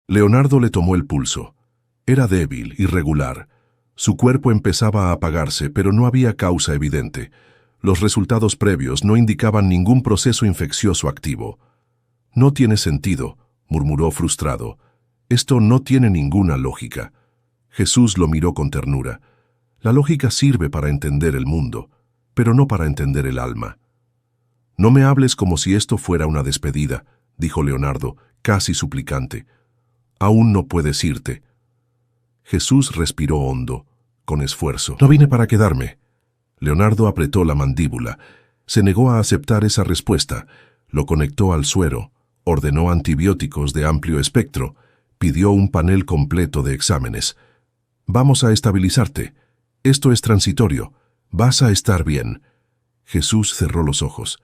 A: Leonardo le tomó el pulso. Era débil, irregular. Su cuerpo empezaba a apagarse, pero no había causa evidente. Los resultados previos no indicaban ningún proceso infeccioso activo. «No tiene sentido», murmuró frustrado. «Esto no tiene ninguna lógica». Jesús lo miró con ternura. «La lógica sirve para entender el mundo, pero no para entender el alma». «No me hables como si esto fuera una despedida», dijo Leonardo, casi suplicante. Aún no puedes irte. Jesús respiró hondo, con esfuerzo. No vine para quedarme. Leonardo apretó la mandíbula. Se negó a aceptar esa respuesta. Lo conectó al suero, ordenó antibióticos de amplio espectro, pidió un panel completo de exámenes. Vamos a estabilizarte. Esto es transitorio. Vas a estar bien. Jesús cerró los ojos.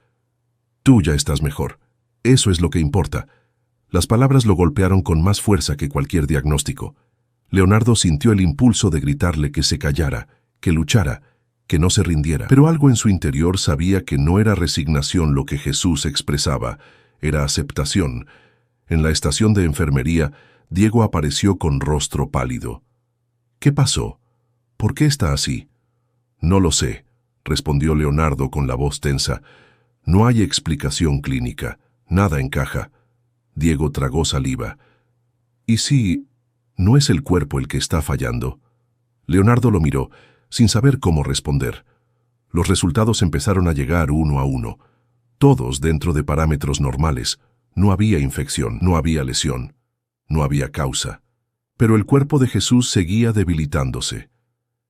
A: Tú ya estás mejor. Eso es lo que importa. Las palabras lo golpearon con más fuerza que cualquier diagnóstico. Leonardo sintió el impulso de gritarle que se callara, que luchara, que no se rindiera. Pero algo en su interior sabía que no era resignación lo que Jesús expresaba, era aceptación. En la estación de enfermería, Diego apareció con rostro pálido. ¿Qué pasó? ¿Por qué está así? No lo sé, respondió Leonardo con la voz tensa. No hay explicación clínica, nada encaja. Diego tragó saliva. ¿Y si no es el cuerpo el que está fallando? Leonardo lo miró, sin saber cómo responder. Los resultados empezaron a llegar uno a uno, todos dentro de parámetros normales. No había infección, no había lesión, no había causa. Pero el cuerpo de Jesús seguía debilitándose.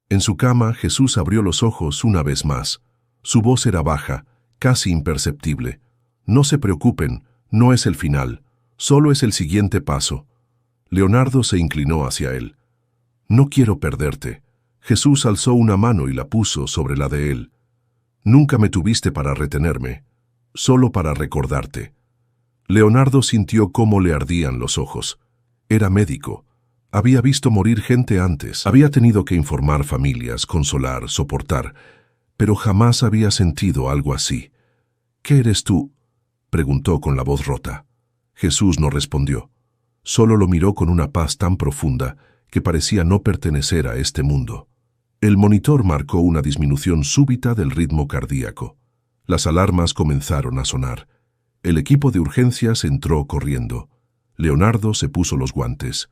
A: En su cama, Jesús abrió los ojos una vez más. Su voz era baja, casi imperceptible. No se preocupen, no es el final, solo es el siguiente paso. Leonardo se inclinó hacia él. No quiero perderte. Jesús alzó una mano y la puso sobre la de él. Nunca me tuviste para retenerme, solo para recordarte. Leonardo sintió cómo le ardían los ojos. Era médico. Había visto morir gente antes. Había tenido que informar familias, consolar, soportar. Pero jamás había sentido algo así. ¿Qué eres tú?, preguntó con la voz rota. Jesús no respondió. Solo lo miró con una paz tan profunda que parecía no pertenecer a este mundo. El monitor marcó una disminución súbita del ritmo cardíaco. Las alarmas comenzaron a sonar. El equipo de urgencias entró corriendo. Leonardo se puso los guantes.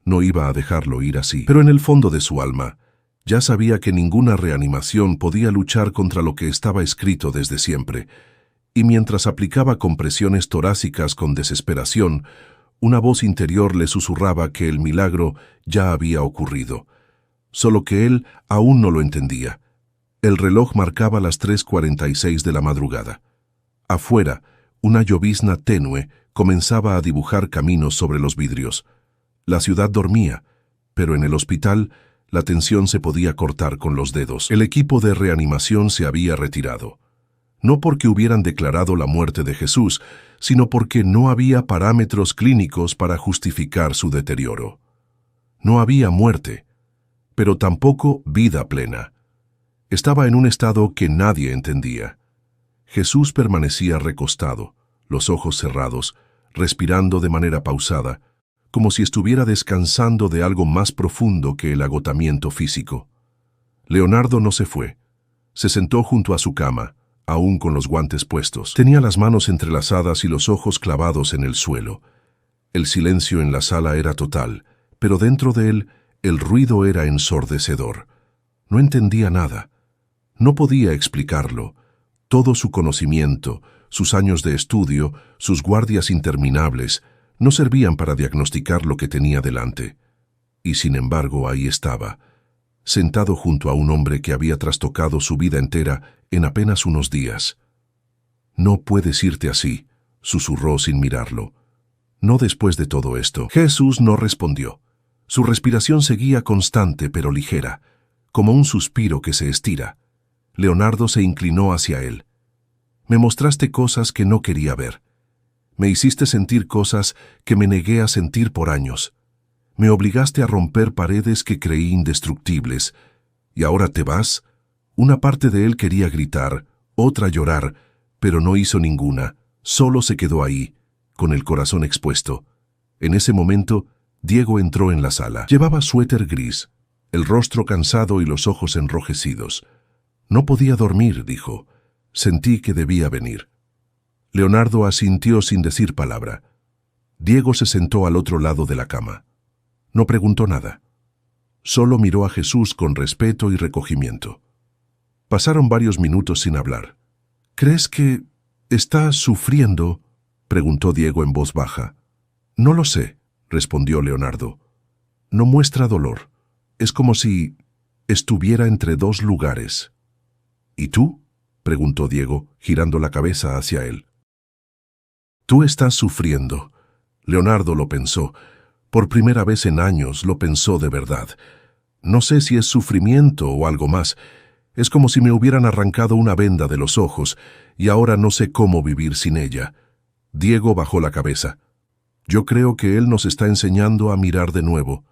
A: No iba a dejarlo ir así. Pero en el fondo de su alma, ya sabía que ninguna reanimación podía luchar contra lo que estaba escrito desde siempre. Y mientras aplicaba compresiones torácicas con desesperación, una voz interior le susurraba que el milagro ya había ocurrido. Solo que él aún no lo entendía. El reloj marcaba las 3:46 de la madrugada. Afuera, una llovizna tenue comenzaba a dibujar caminos sobre los vidrios. La ciudad dormía, pero en el hospital la tensión se podía cortar con los dedos. El equipo de reanimación se había retirado. No porque hubieran declarado la muerte de Jesús, sino porque no había parámetros clínicos para justificar su deterioro. No había muerte, pero tampoco vida plena. Estaba en un estado que nadie entendía. Jesús permanecía recostado, los ojos cerrados, respirando de manera pausada, como si estuviera descansando de algo más profundo que el agotamiento físico. Leonardo no se fue. Se sentó junto a su cama, aún con los guantes puestos. Tenía las manos entrelazadas y los ojos clavados en el suelo. El silencio en la sala era total, pero dentro de él el ruido era ensordecedor. No entendía nada. No podía explicarlo. Todo su conocimiento, sus años de estudio, sus guardias interminables, no servían para diagnosticar lo que tenía delante. Y sin embargo ahí estaba, sentado junto a un hombre que había trastocado su vida entera en apenas unos días. «No puedes irte así», susurró sin mirarlo. «No después de todo esto». Jesús no respondió. Su respiración seguía constante pero ligera, como un suspiro que se estira. Leonardo se inclinó hacia él. «Me mostraste cosas que no quería ver. Me hiciste sentir cosas que me negué a sentir por años. Me obligaste a romper paredes que creí indestructibles. ¿Y ahora te vas?». Una parte de él quería gritar, otra llorar, pero no hizo ninguna. Solo se quedó ahí, con el corazón expuesto. En ese momento, Diego entró en la sala. Llevaba suéter gris, el rostro cansado y los ojos enrojecidos. «No podía dormir», dijo. «Sentí que debía venir». Leonardo asintió sin decir palabra. Diego se sentó al otro lado de la cama. No preguntó nada. Solo miró a Jesús con respeto y recogimiento. Pasaron varios minutos sin hablar. «¿Crees que estás sufriendo?», preguntó Diego en voz baja. No lo sé, respondió Leonardo. No muestra dolor. Es como si estuviera entre dos lugares. ¿Y tú? Preguntó Diego, girando la cabeza hacia él. Tú estás sufriendo. Leonardo lo pensó. Por primera vez en años lo pensó de verdad. No sé si es sufrimiento o algo más. Es como si me hubieran arrancado una venda de los ojos y ahora no sé cómo vivir sin ella. Diego bajó la cabeza. Yo creo que él nos está enseñando a mirar de nuevo.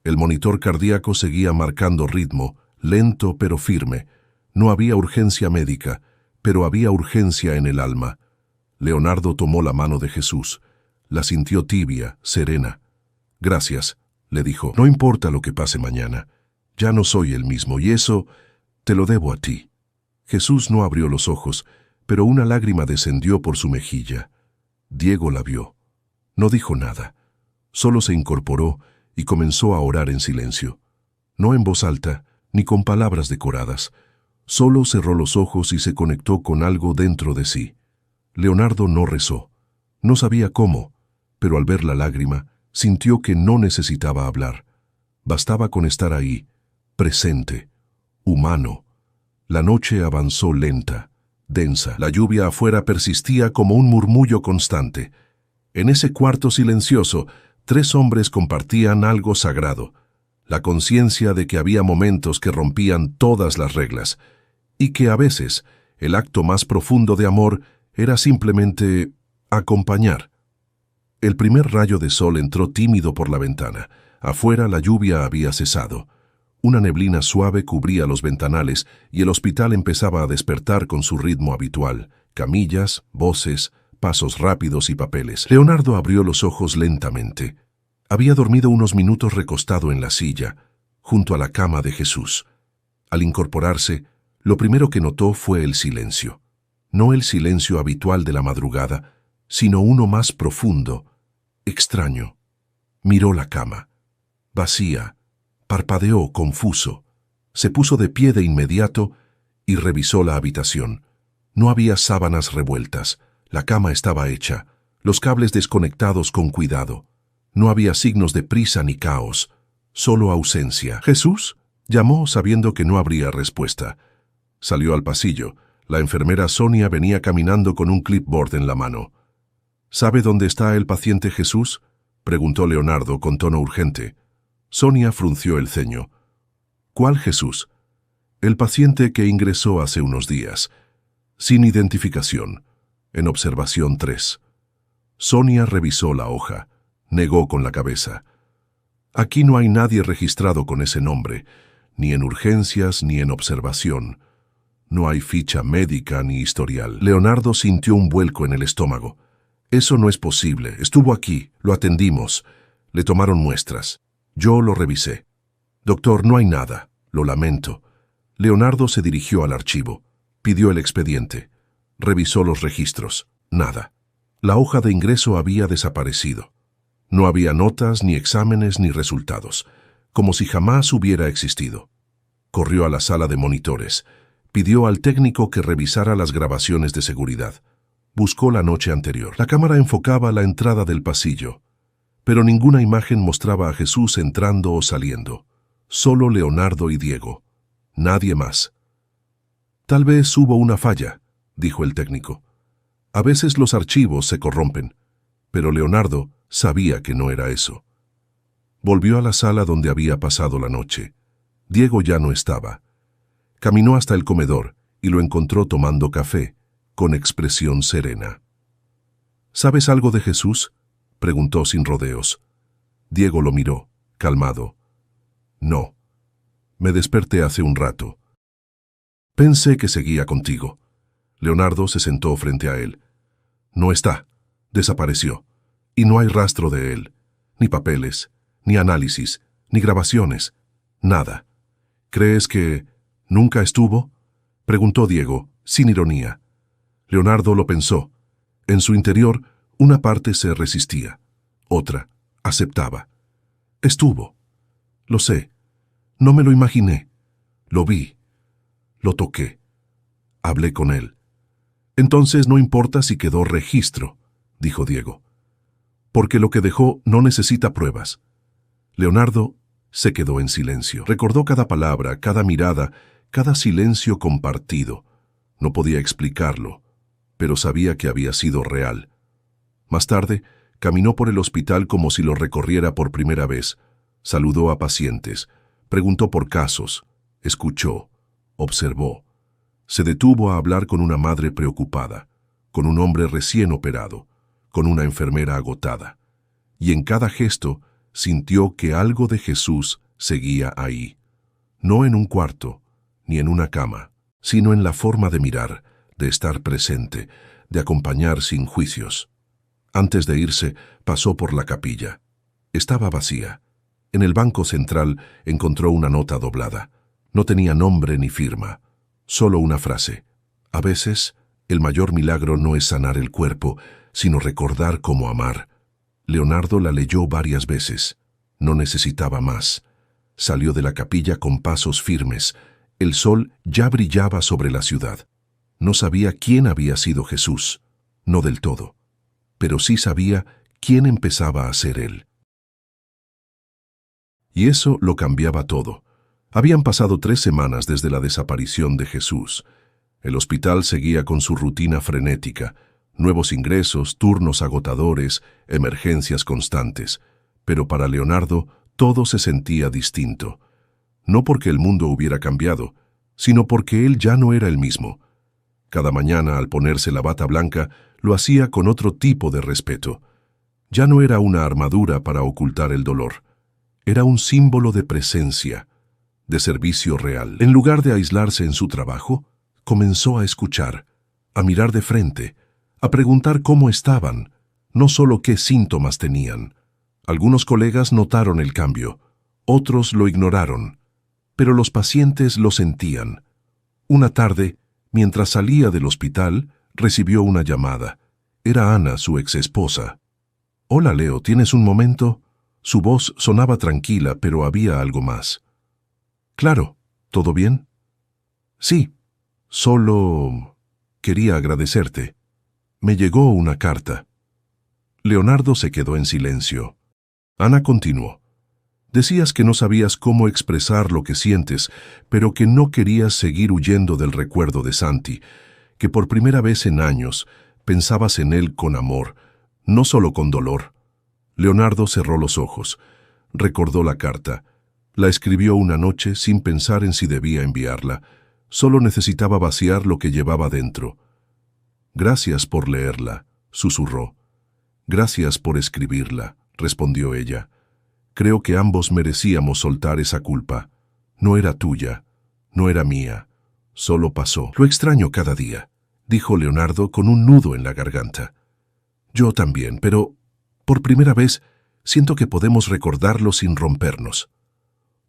A: El monitor cardíaco seguía marcando ritmo, lento pero firme. No había urgencia médica, pero había urgencia en el alma. Leonardo tomó la mano de Jesús. La sintió tibia, serena. Gracias, le dijo. No importa lo que pase mañana. Ya no soy el mismo y eso te lo debo a ti. Jesús no abrió los ojos, pero una lágrima descendió por su mejilla. Diego la vio. No dijo nada. Solo se incorporó y comenzó a orar en silencio. No en voz alta, ni con palabras decoradas. Solo cerró los ojos y se conectó con algo dentro de sí. Leonardo no rezó. No sabía cómo, pero al ver la lágrima, sintió que no necesitaba hablar. Bastaba con estar ahí, presente, humano. La noche avanzó lenta, densa. La lluvia afuera persistía como un murmullo constante. En ese cuarto silencioso, 3 hombres compartían algo sagrado, la conciencia de que había momentos que rompían todas las reglas, y que a veces el acto más profundo de amor era simplemente acompañar. El primer rayo de sol entró tímido por la ventana. Afuera la lluvia había cesado. Una neblina suave cubría los ventanales y el hospital empezaba a despertar con su ritmo habitual. Camillas, voces, pasos rápidos y papeles. Leonardo abrió los ojos lentamente. Había dormido unos minutos recostado en la silla, junto a la cama de Jesús. Al incorporarse, lo primero que notó fue el silencio. No el silencio habitual de la madrugada, sino uno más profundo, extraño. Miró la cama. Vacía. Parpadeó, confuso. Se puso de pie de inmediato y revisó la habitación. No había sábanas revueltas. La cama estaba hecha, los cables desconectados con cuidado. No había signos de prisa ni caos, solo ausencia. «¿Jesús?», llamó sabiendo que no habría respuesta. Salió al pasillo. La enfermera Sonia venía caminando con un clipboard en la mano. «¿Sabe dónde está el paciente Jesús?», preguntó Leonardo con tono urgente. Sonia frunció el ceño. «¿Cuál Jesús?». «El paciente que ingresó hace unos días. Sin identificación. En observación 3. Sonia revisó la hoja. Negó con la cabeza. «Aquí no hay nadie registrado con ese nombre, ni en urgencias ni en observación. No hay ficha médica ni historial». Leonardo sintió un vuelco en el estómago. «Eso no es posible. Estuvo aquí, lo atendimos. Le tomaron muestras. Yo lo revisé». «Doctor, no hay nada. Lo lamento». Leonardo se dirigió al archivo. Pidió el expediente. Revisó los registros. Nada. La hoja de ingreso había desaparecido. No había notas, ni exámenes, ni resultados, como si jamás hubiera existido. Corrió a la sala de monitores. Pidió al técnico que revisara las grabaciones de seguridad. Buscó la noche anterior. La cámara enfocaba la entrada del pasillo, pero ninguna imagen mostraba a Jesús entrando o saliendo. Solo Leonardo y Diego. Nadie más. «Tal vez hubo una falla», dijo el técnico. «A veces los archivos se corrompen», pero Leonardo sabía que no era eso. Volvió a la sala donde había pasado la noche. Diego ya no estaba. Caminó hasta el comedor y lo encontró tomando café, con expresión serena. «¿Sabes algo de Jesús?», preguntó sin rodeos. Diego lo miró, calmado. «No. Me desperté hace un rato. Pensé que seguía contigo». Leonardo se sentó frente a él. «No está. Desapareció. Y no hay rastro de él. Ni papeles, ni análisis, ni grabaciones. Nada. ¿Crees que nunca estuvo?», preguntó Diego, sin ironía. Leonardo lo pensó. En su interior, una parte se resistía. Otra aceptaba. «Estuvo. Lo sé. No me lo imaginé. Lo vi. Lo toqué. Hablé con él. Entonces no importa si quedó registro. dijo Diego. Porque lo que dejó no necesita pruebas. Leonardo se quedó en silencio. Recordó cada palabra, cada mirada, cada silencio compartido. No podía explicarlo, pero sabía que había sido real. Más tarde, caminó por el hospital como si lo recorriera por primera vez. Saludó a pacientes, preguntó por casos, escuchó, observó. Se detuvo a hablar con una madre preocupada, con un hombre recién operado, con una enfermera agotada. Y en cada gesto sintió que algo de Jesús seguía ahí. No en un cuarto, ni en una cama, sino en la forma de mirar, de estar presente, de acompañar sin juicios. Antes de irse, pasó por la capilla. Estaba vacía. En el banco central encontró una nota doblada. No tenía nombre ni firma, solo una frase. A veces, el mayor milagro no es sanar el cuerpo, sino recordar cómo amar. Leonardo la leyó varias veces. No necesitaba más. Salió de la capilla con pasos firmes. El sol ya brillaba sobre la ciudad. No sabía quién había sido Jesús, no del todo, pero sí sabía quién empezaba a ser él. Y eso lo cambiaba todo. Habían pasado 3 semanas desde la desaparición de Jesús. El hospital seguía con su rutina frenética, nuevos ingresos, turnos agotadores, emergencias constantes. Pero para Leonardo todo se sentía distinto. No porque el mundo hubiera cambiado, sino porque él ya no era el mismo. Cada mañana, al ponerse la bata blanca, lo hacía con otro tipo de respeto. Ya no era una armadura para ocultar el dolor. Era un símbolo de presencia, de servicio real. En lugar de aislarse en su trabajo, comenzó a escuchar, a mirar de frente, a preguntar cómo estaban, no solo qué síntomas tenían. Algunos colegas notaron el cambio, otros lo ignoraron, pero los pacientes lo sentían. Una tarde, mientras salía del hospital, recibió una llamada. Era Ana, su exesposa. «Hola, Leo, ¿tienes un momento?» Su voz sonaba tranquila, pero había algo más. «Claro, ¿todo bien?» «Sí, solo quería agradecerte. Me llegó una carta». Leonardo se quedó en silencio. Ana continuó. «Decías que no sabías cómo expresar lo que sientes, pero que no querías seguir huyendo del recuerdo de Santi, que por primera vez en años pensabas en él con amor, no solo con dolor». Leonardo cerró los ojos. Recordó la carta. La escribió una noche sin pensar en si debía enviarla. Solo necesitaba vaciar lo que llevaba dentro. «Gracias por leerla», susurró. «Gracias por escribirla», respondió ella. «Creo que ambos merecíamos soltar esa culpa. No era tuya, no era mía. Solo pasó. Lo extraño cada día», dijo Leonardo con un nudo en la garganta. «Yo también, pero por primera vez siento que podemos recordarlo sin rompernos».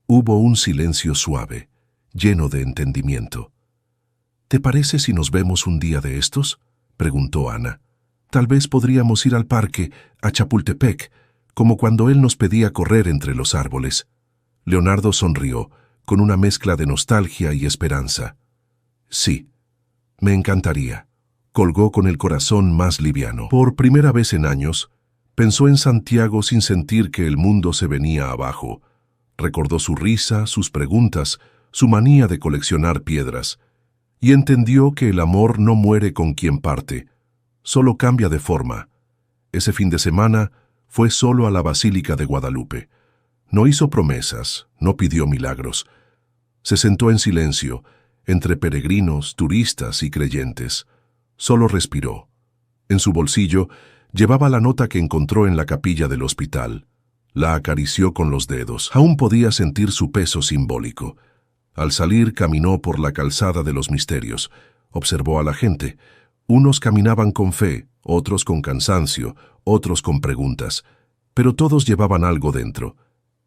A: Hubo un silencio suave, lleno de entendimiento. «¿Te parece si nos vemos un día de estos?», preguntó Ana. «Tal vez podríamos ir al parque, a Chapultepec, como cuando él nos pedía correr entre los árboles». Leonardo sonrió, con una mezcla de nostalgia y esperanza. «Sí, me encantaría». Colgó con el corazón más liviano. Por primera vez en años, pensó en Santiago sin sentir que el mundo se venía abajo. Recordó su risa, sus preguntas, su manía de coleccionar piedras, y entendió que el amor no muere con quien parte, solo cambia de forma. Ese fin de semana fue solo a la Basílica de Guadalupe. No hizo promesas, no pidió milagros. Se sentó en silencio, entre peregrinos, turistas y creyentes. Solo respiró. En su bolsillo llevaba la nota que encontró en la capilla del hospital. La acarició con los dedos. Aún podía sentir su peso simbólico. Al salir caminó por la calzada de los Misterios. Observó a la gente. Unos caminaban con fe, otros con cansancio, otros con preguntas. Pero todos llevaban algo dentro.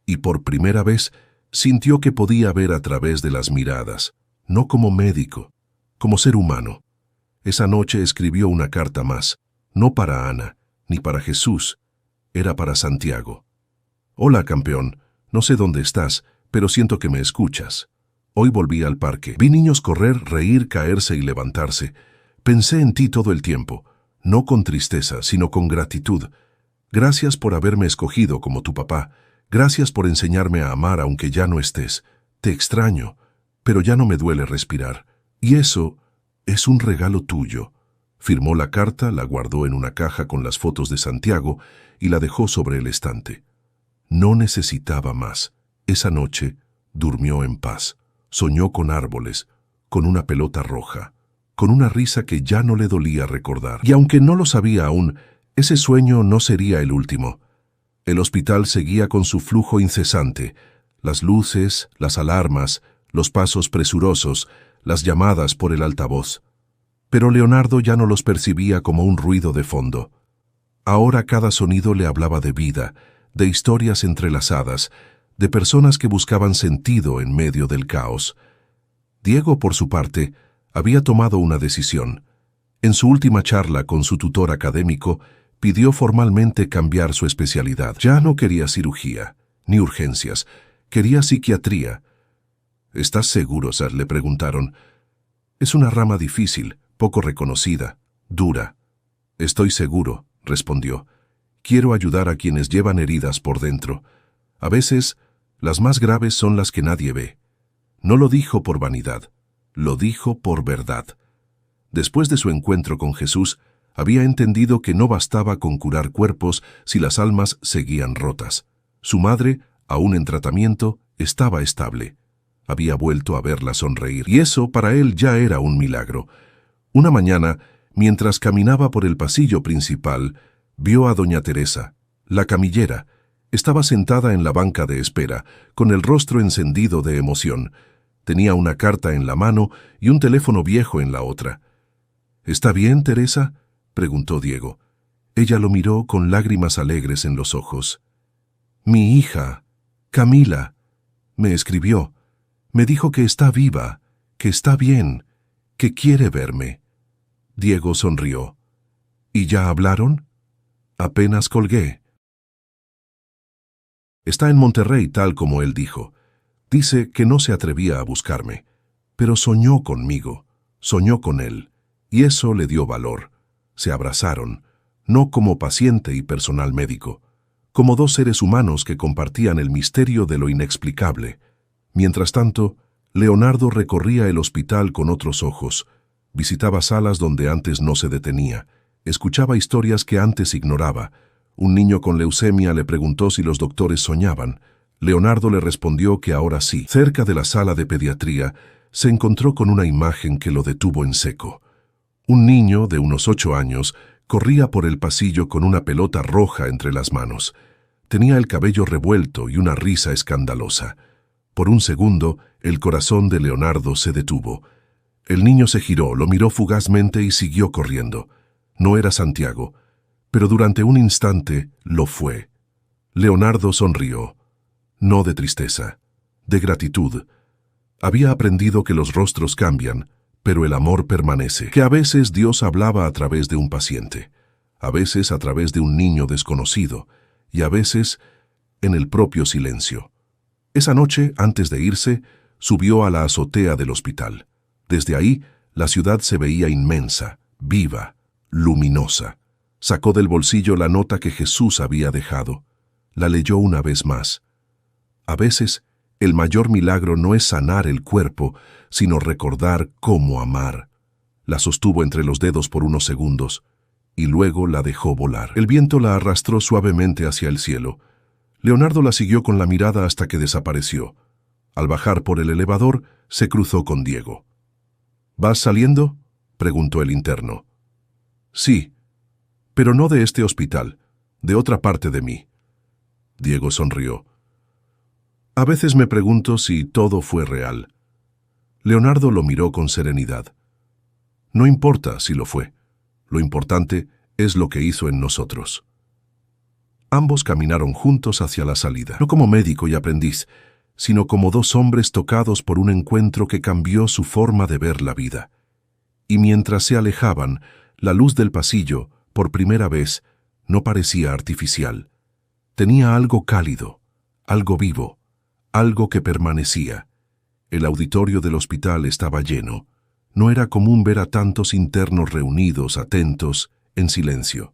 A: Y por primera vez sintió que podía ver a través de las miradas, no como médico, como ser humano. Esa noche escribió una carta más, no para Ana, ni para Jesús, era para Santiago. «Hola, campeón, no sé dónde estás, pero siento que me escuchas. Hoy volví al parque. Vi niños correr, reír, caerse y levantarse. Pensé en ti todo el tiempo. no con tristeza, sino con gratitud. Gracias por haberme escogido como tu papá. Gracias por enseñarme a amar aunque ya no estés. Te extraño, pero ya no me duele respirar. Y eso es un regalo tuyo. Firmó la carta, la guardó en una caja con las fotos de Santiago y la dejó sobre el estante. No necesitaba más. Esa noche durmió en paz. Soñó con árboles, con una pelota roja, con una risa que ya no le dolía recordar. Y aunque no lo sabía aún, ese sueño no sería el último. El hospital seguía con su flujo incesante. Las luces, las alarmas, los pasos presurosos, las llamadas por el altavoz. Pero Leonardo ya no los percibía como un ruido de fondo. Ahora cada sonido le hablaba de vida, de historias entrelazadas, de personas que buscaban sentido en medio del caos. Diego, por su parte, había tomado una decisión. En su última charla con su tutor académico, pidió formalmente cambiar su especialidad. Ya no quería cirugía, ni urgencias, quería psiquiatría. ¿Estás seguro, Sir?, le preguntaron. Es una rama difícil, poco reconocida, dura. Estoy seguro, respondió. Quiero ayudar a quienes llevan heridas por dentro. A veces, las más graves son las que nadie ve. No lo dijo por vanidad, lo dijo por verdad. Después de su encuentro con Jesús, había entendido que no bastaba con curar cuerpos si las almas seguían rotas. Su madre, aún en tratamiento, estaba estable. Había vuelto a verla sonreír, y eso para él ya era un milagro. Una mañana, mientras caminaba por el pasillo principal, vio a doña Teresa, la camillera. Estaba sentada en la banca de espera, con el rostro encendido de emoción. Tenía una carta en la mano y un teléfono viejo en la otra. ¿Está bien, Teresa?, preguntó Diego. Ella lo miró con lágrimas alegres en los ojos. Mi hija, Camila, me escribió. Me dijo que está viva, que está bien, que quiere verme. Diego sonrió. ¿Y ya hablaron? Apenas colgué. Está en Monterrey, tal como él dijo. Dice que no se atrevía a buscarme, pero soñó conmigo, soñó con él, y eso le dio valor. Se abrazaron, no como paciente y personal médico, como dos seres humanos que compartían el misterio de lo inexplicable. Mientras tanto, Leonardo recorría el hospital con otros ojos, visitaba salas donde antes no se detenía, escuchaba historias que antes ignoraba. Un niño con leucemia le preguntó si los doctores soñaban. Leonardo le respondió que ahora sí. Cerca de la sala de pediatría, se encontró con una imagen que lo detuvo en seco. Un niño de unos 8 años corría por el pasillo con una pelota roja entre las manos. Tenía el cabello revuelto y una risa escandalosa. Por un segundo, el corazón de Leonardo se detuvo. El niño se giró, lo miró fugazmente y siguió corriendo. No era Santiago, pero durante un instante lo fue. Leonardo sonrió. No de tristeza, de gratitud. Había aprendido que los rostros cambian, pero el amor permanece, que a veces Dios hablaba a través de un paciente, a veces a través de un niño desconocido, y a veces en el propio silencio. Esa noche, antes de irse, subió a la azotea del hospital. Desde ahí, la ciudad se veía inmensa, viva, luminosa. Sacó del bolsillo la nota que Jesús había dejado. La leyó una vez más. A veces, el mayor milagro no es sanar el cuerpo, sino recordar cómo amar. La sostuvo entre los dedos por unos segundos, y luego la dejó volar. El viento la arrastró suavemente hacia el cielo. Leonardo la siguió con la mirada hasta que desapareció. Al bajar por el elevador, se cruzó con Diego. ¿Vas saliendo?, preguntó el interno. Sí, pero no de este hospital, de otra parte de mí. Diego sonrió. A veces me pregunto si todo fue real. Leonardo lo miró con serenidad. No importa si lo fue. Lo importante es lo que hizo en nosotros. Ambos caminaron juntos hacia la salida, no como médico y aprendiz, sino como dos hombres tocados por un encuentro que cambió su forma de ver la vida. Y mientras se alejaban, la luz del pasillo, por primera vez, no parecía artificial. Tenía algo cálido, algo vivo, algo que permanecía. El auditorio del hospital estaba lleno. No era común ver a tantos internos reunidos, atentos, en silencio.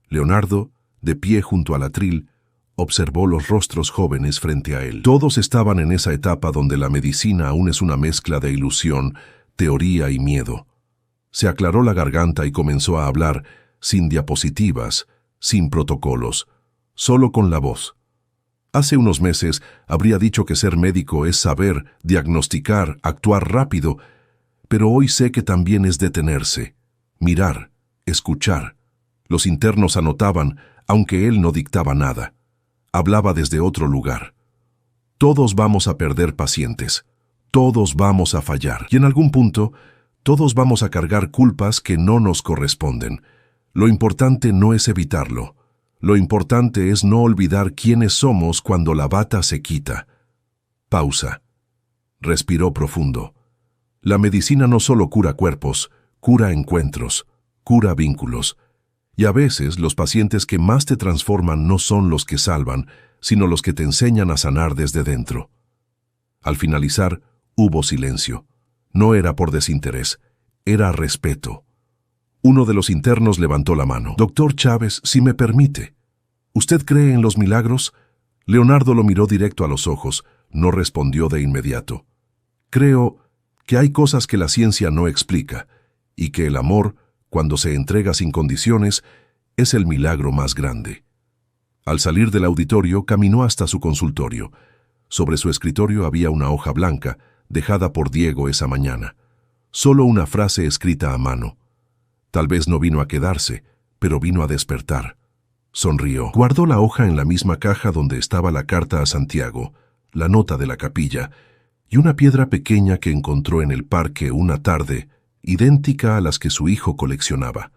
A: Leonardo, de pie junto al atril, observó los rostros jóvenes frente a él. Todos estaban en esa etapa donde la medicina aún es una mezcla de ilusión, teoría y miedo. Se aclaró la garganta y comenzó a hablar, sin diapositivas, sin protocolos, solo con la voz. Hace unos meses habría dicho que ser médico es saber, diagnosticar, actuar rápido, pero hoy sé que también es detenerse, mirar, escuchar. Los internos anotaban, aunque él no dictaba nada. Hablaba desde otro lugar. Todos vamos a perder pacientes. Todos vamos a fallar. Y en algún punto, todos vamos a cargar culpas que no nos corresponden. Lo importante no es evitarlo. Lo importante es no olvidar quiénes somos cuando la bata se quita. Pausa. Respiró profundo. La medicina no solo cura cuerpos, cura encuentros, cura vínculos. Y a veces los pacientes que más te transforman no son los que salvan, sino los que te enseñan a sanar desde dentro. Al finalizar, hubo silencio. No era por desinterés, era respeto. Uno de los internos levantó la mano. «Doctor Chávez, si me permite. ¿Usted cree en los milagros?» Leonardo lo miró directo a los ojos, no respondió de inmediato. «Creo que hay cosas que la ciencia no explica, y que el amor, cuando se entrega sin condiciones, es el milagro más grande». Al salir del auditorio, caminó hasta su consultorio. Sobre su escritorio había una hoja blanca, dejada por Diego esa mañana. Solo una frase escrita a mano. Tal vez no vino a quedarse, pero vino a despertar. Sonrió. Guardó la hoja en la misma caja donde estaba la carta a Santiago, la nota de la capilla, y una piedra pequeña que encontró en el parque una tarde, idéntica a las que su hijo coleccionaba.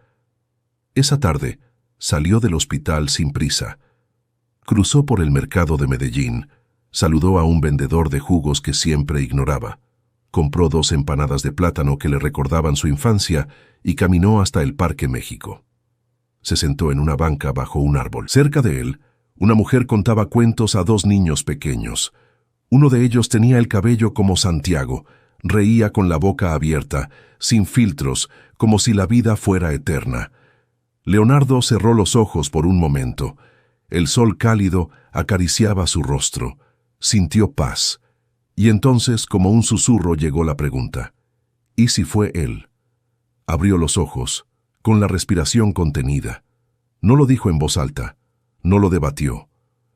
A: Esa tarde, salió del hospital sin prisa. Cruzó por el mercado de Medellín, saludó a un vendedor de jugos que siempre ignoraba. Compró 2 empanadas de plátano que le recordaban su infancia y caminó hasta el Parque México. Se sentó en una banca bajo un árbol. Cerca de él, una mujer contaba cuentos a 2 niños pequeños. Uno de ellos tenía el cabello como Santiago, reía con la boca abierta, sin filtros, como si la vida fuera eterna. Leonardo cerró los ojos por un momento. El sol cálido acariciaba su rostro. Sintió paz. Y entonces, como un susurro, llegó la pregunta. ¿Y si fue él? Abrió los ojos, con la respiración contenida. No lo dijo en voz alta, no lo debatió,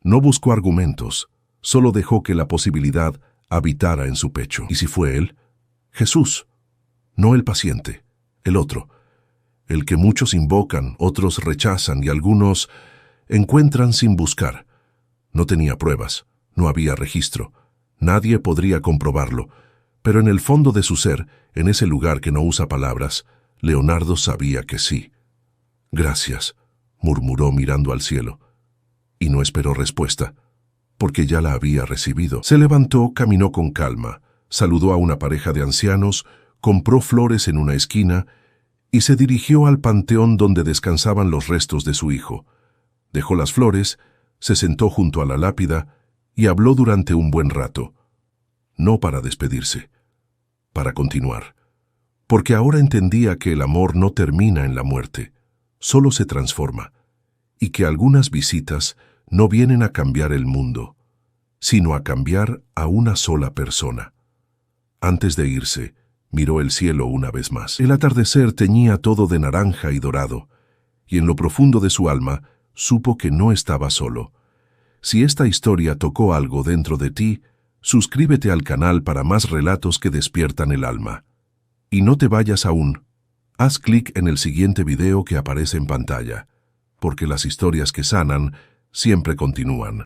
A: no buscó argumentos, solo dejó que la posibilidad habitara en su pecho. ¿Y si fue él? Jesús, no el paciente, el otro, el que muchos invocan, otros rechazan y algunos encuentran sin buscar. No tenía pruebas, no había registro. Nadie podría comprobarlo, pero en el fondo de su ser, en ese lugar que no usa palabras, Leonardo sabía que sí. «Gracias», murmuró mirando al cielo, y no esperó respuesta, porque ya la había recibido. Se levantó, caminó con calma, saludó a una pareja de ancianos, compró flores en una esquina y se dirigió al panteón donde descansaban los restos de su hijo. Dejó las flores, se sentó junto a la lápida y habló durante un buen rato. No para despedirse, para continuar. Porque ahora entendía que el amor no termina en la muerte, solo se transforma, y que algunas visitas no vienen a cambiar el mundo, sino a cambiar a una sola persona. Antes de irse, miró el cielo una vez más. El atardecer teñía todo de naranja y dorado, y en lo profundo de su alma supo que no estaba solo. Si esta historia tocó algo dentro de ti, suscríbete al canal para más relatos que despiertan el alma. Y no te vayas aún. Haz clic en el siguiente video que aparece en pantalla, porque las historias que sanan siempre continúan.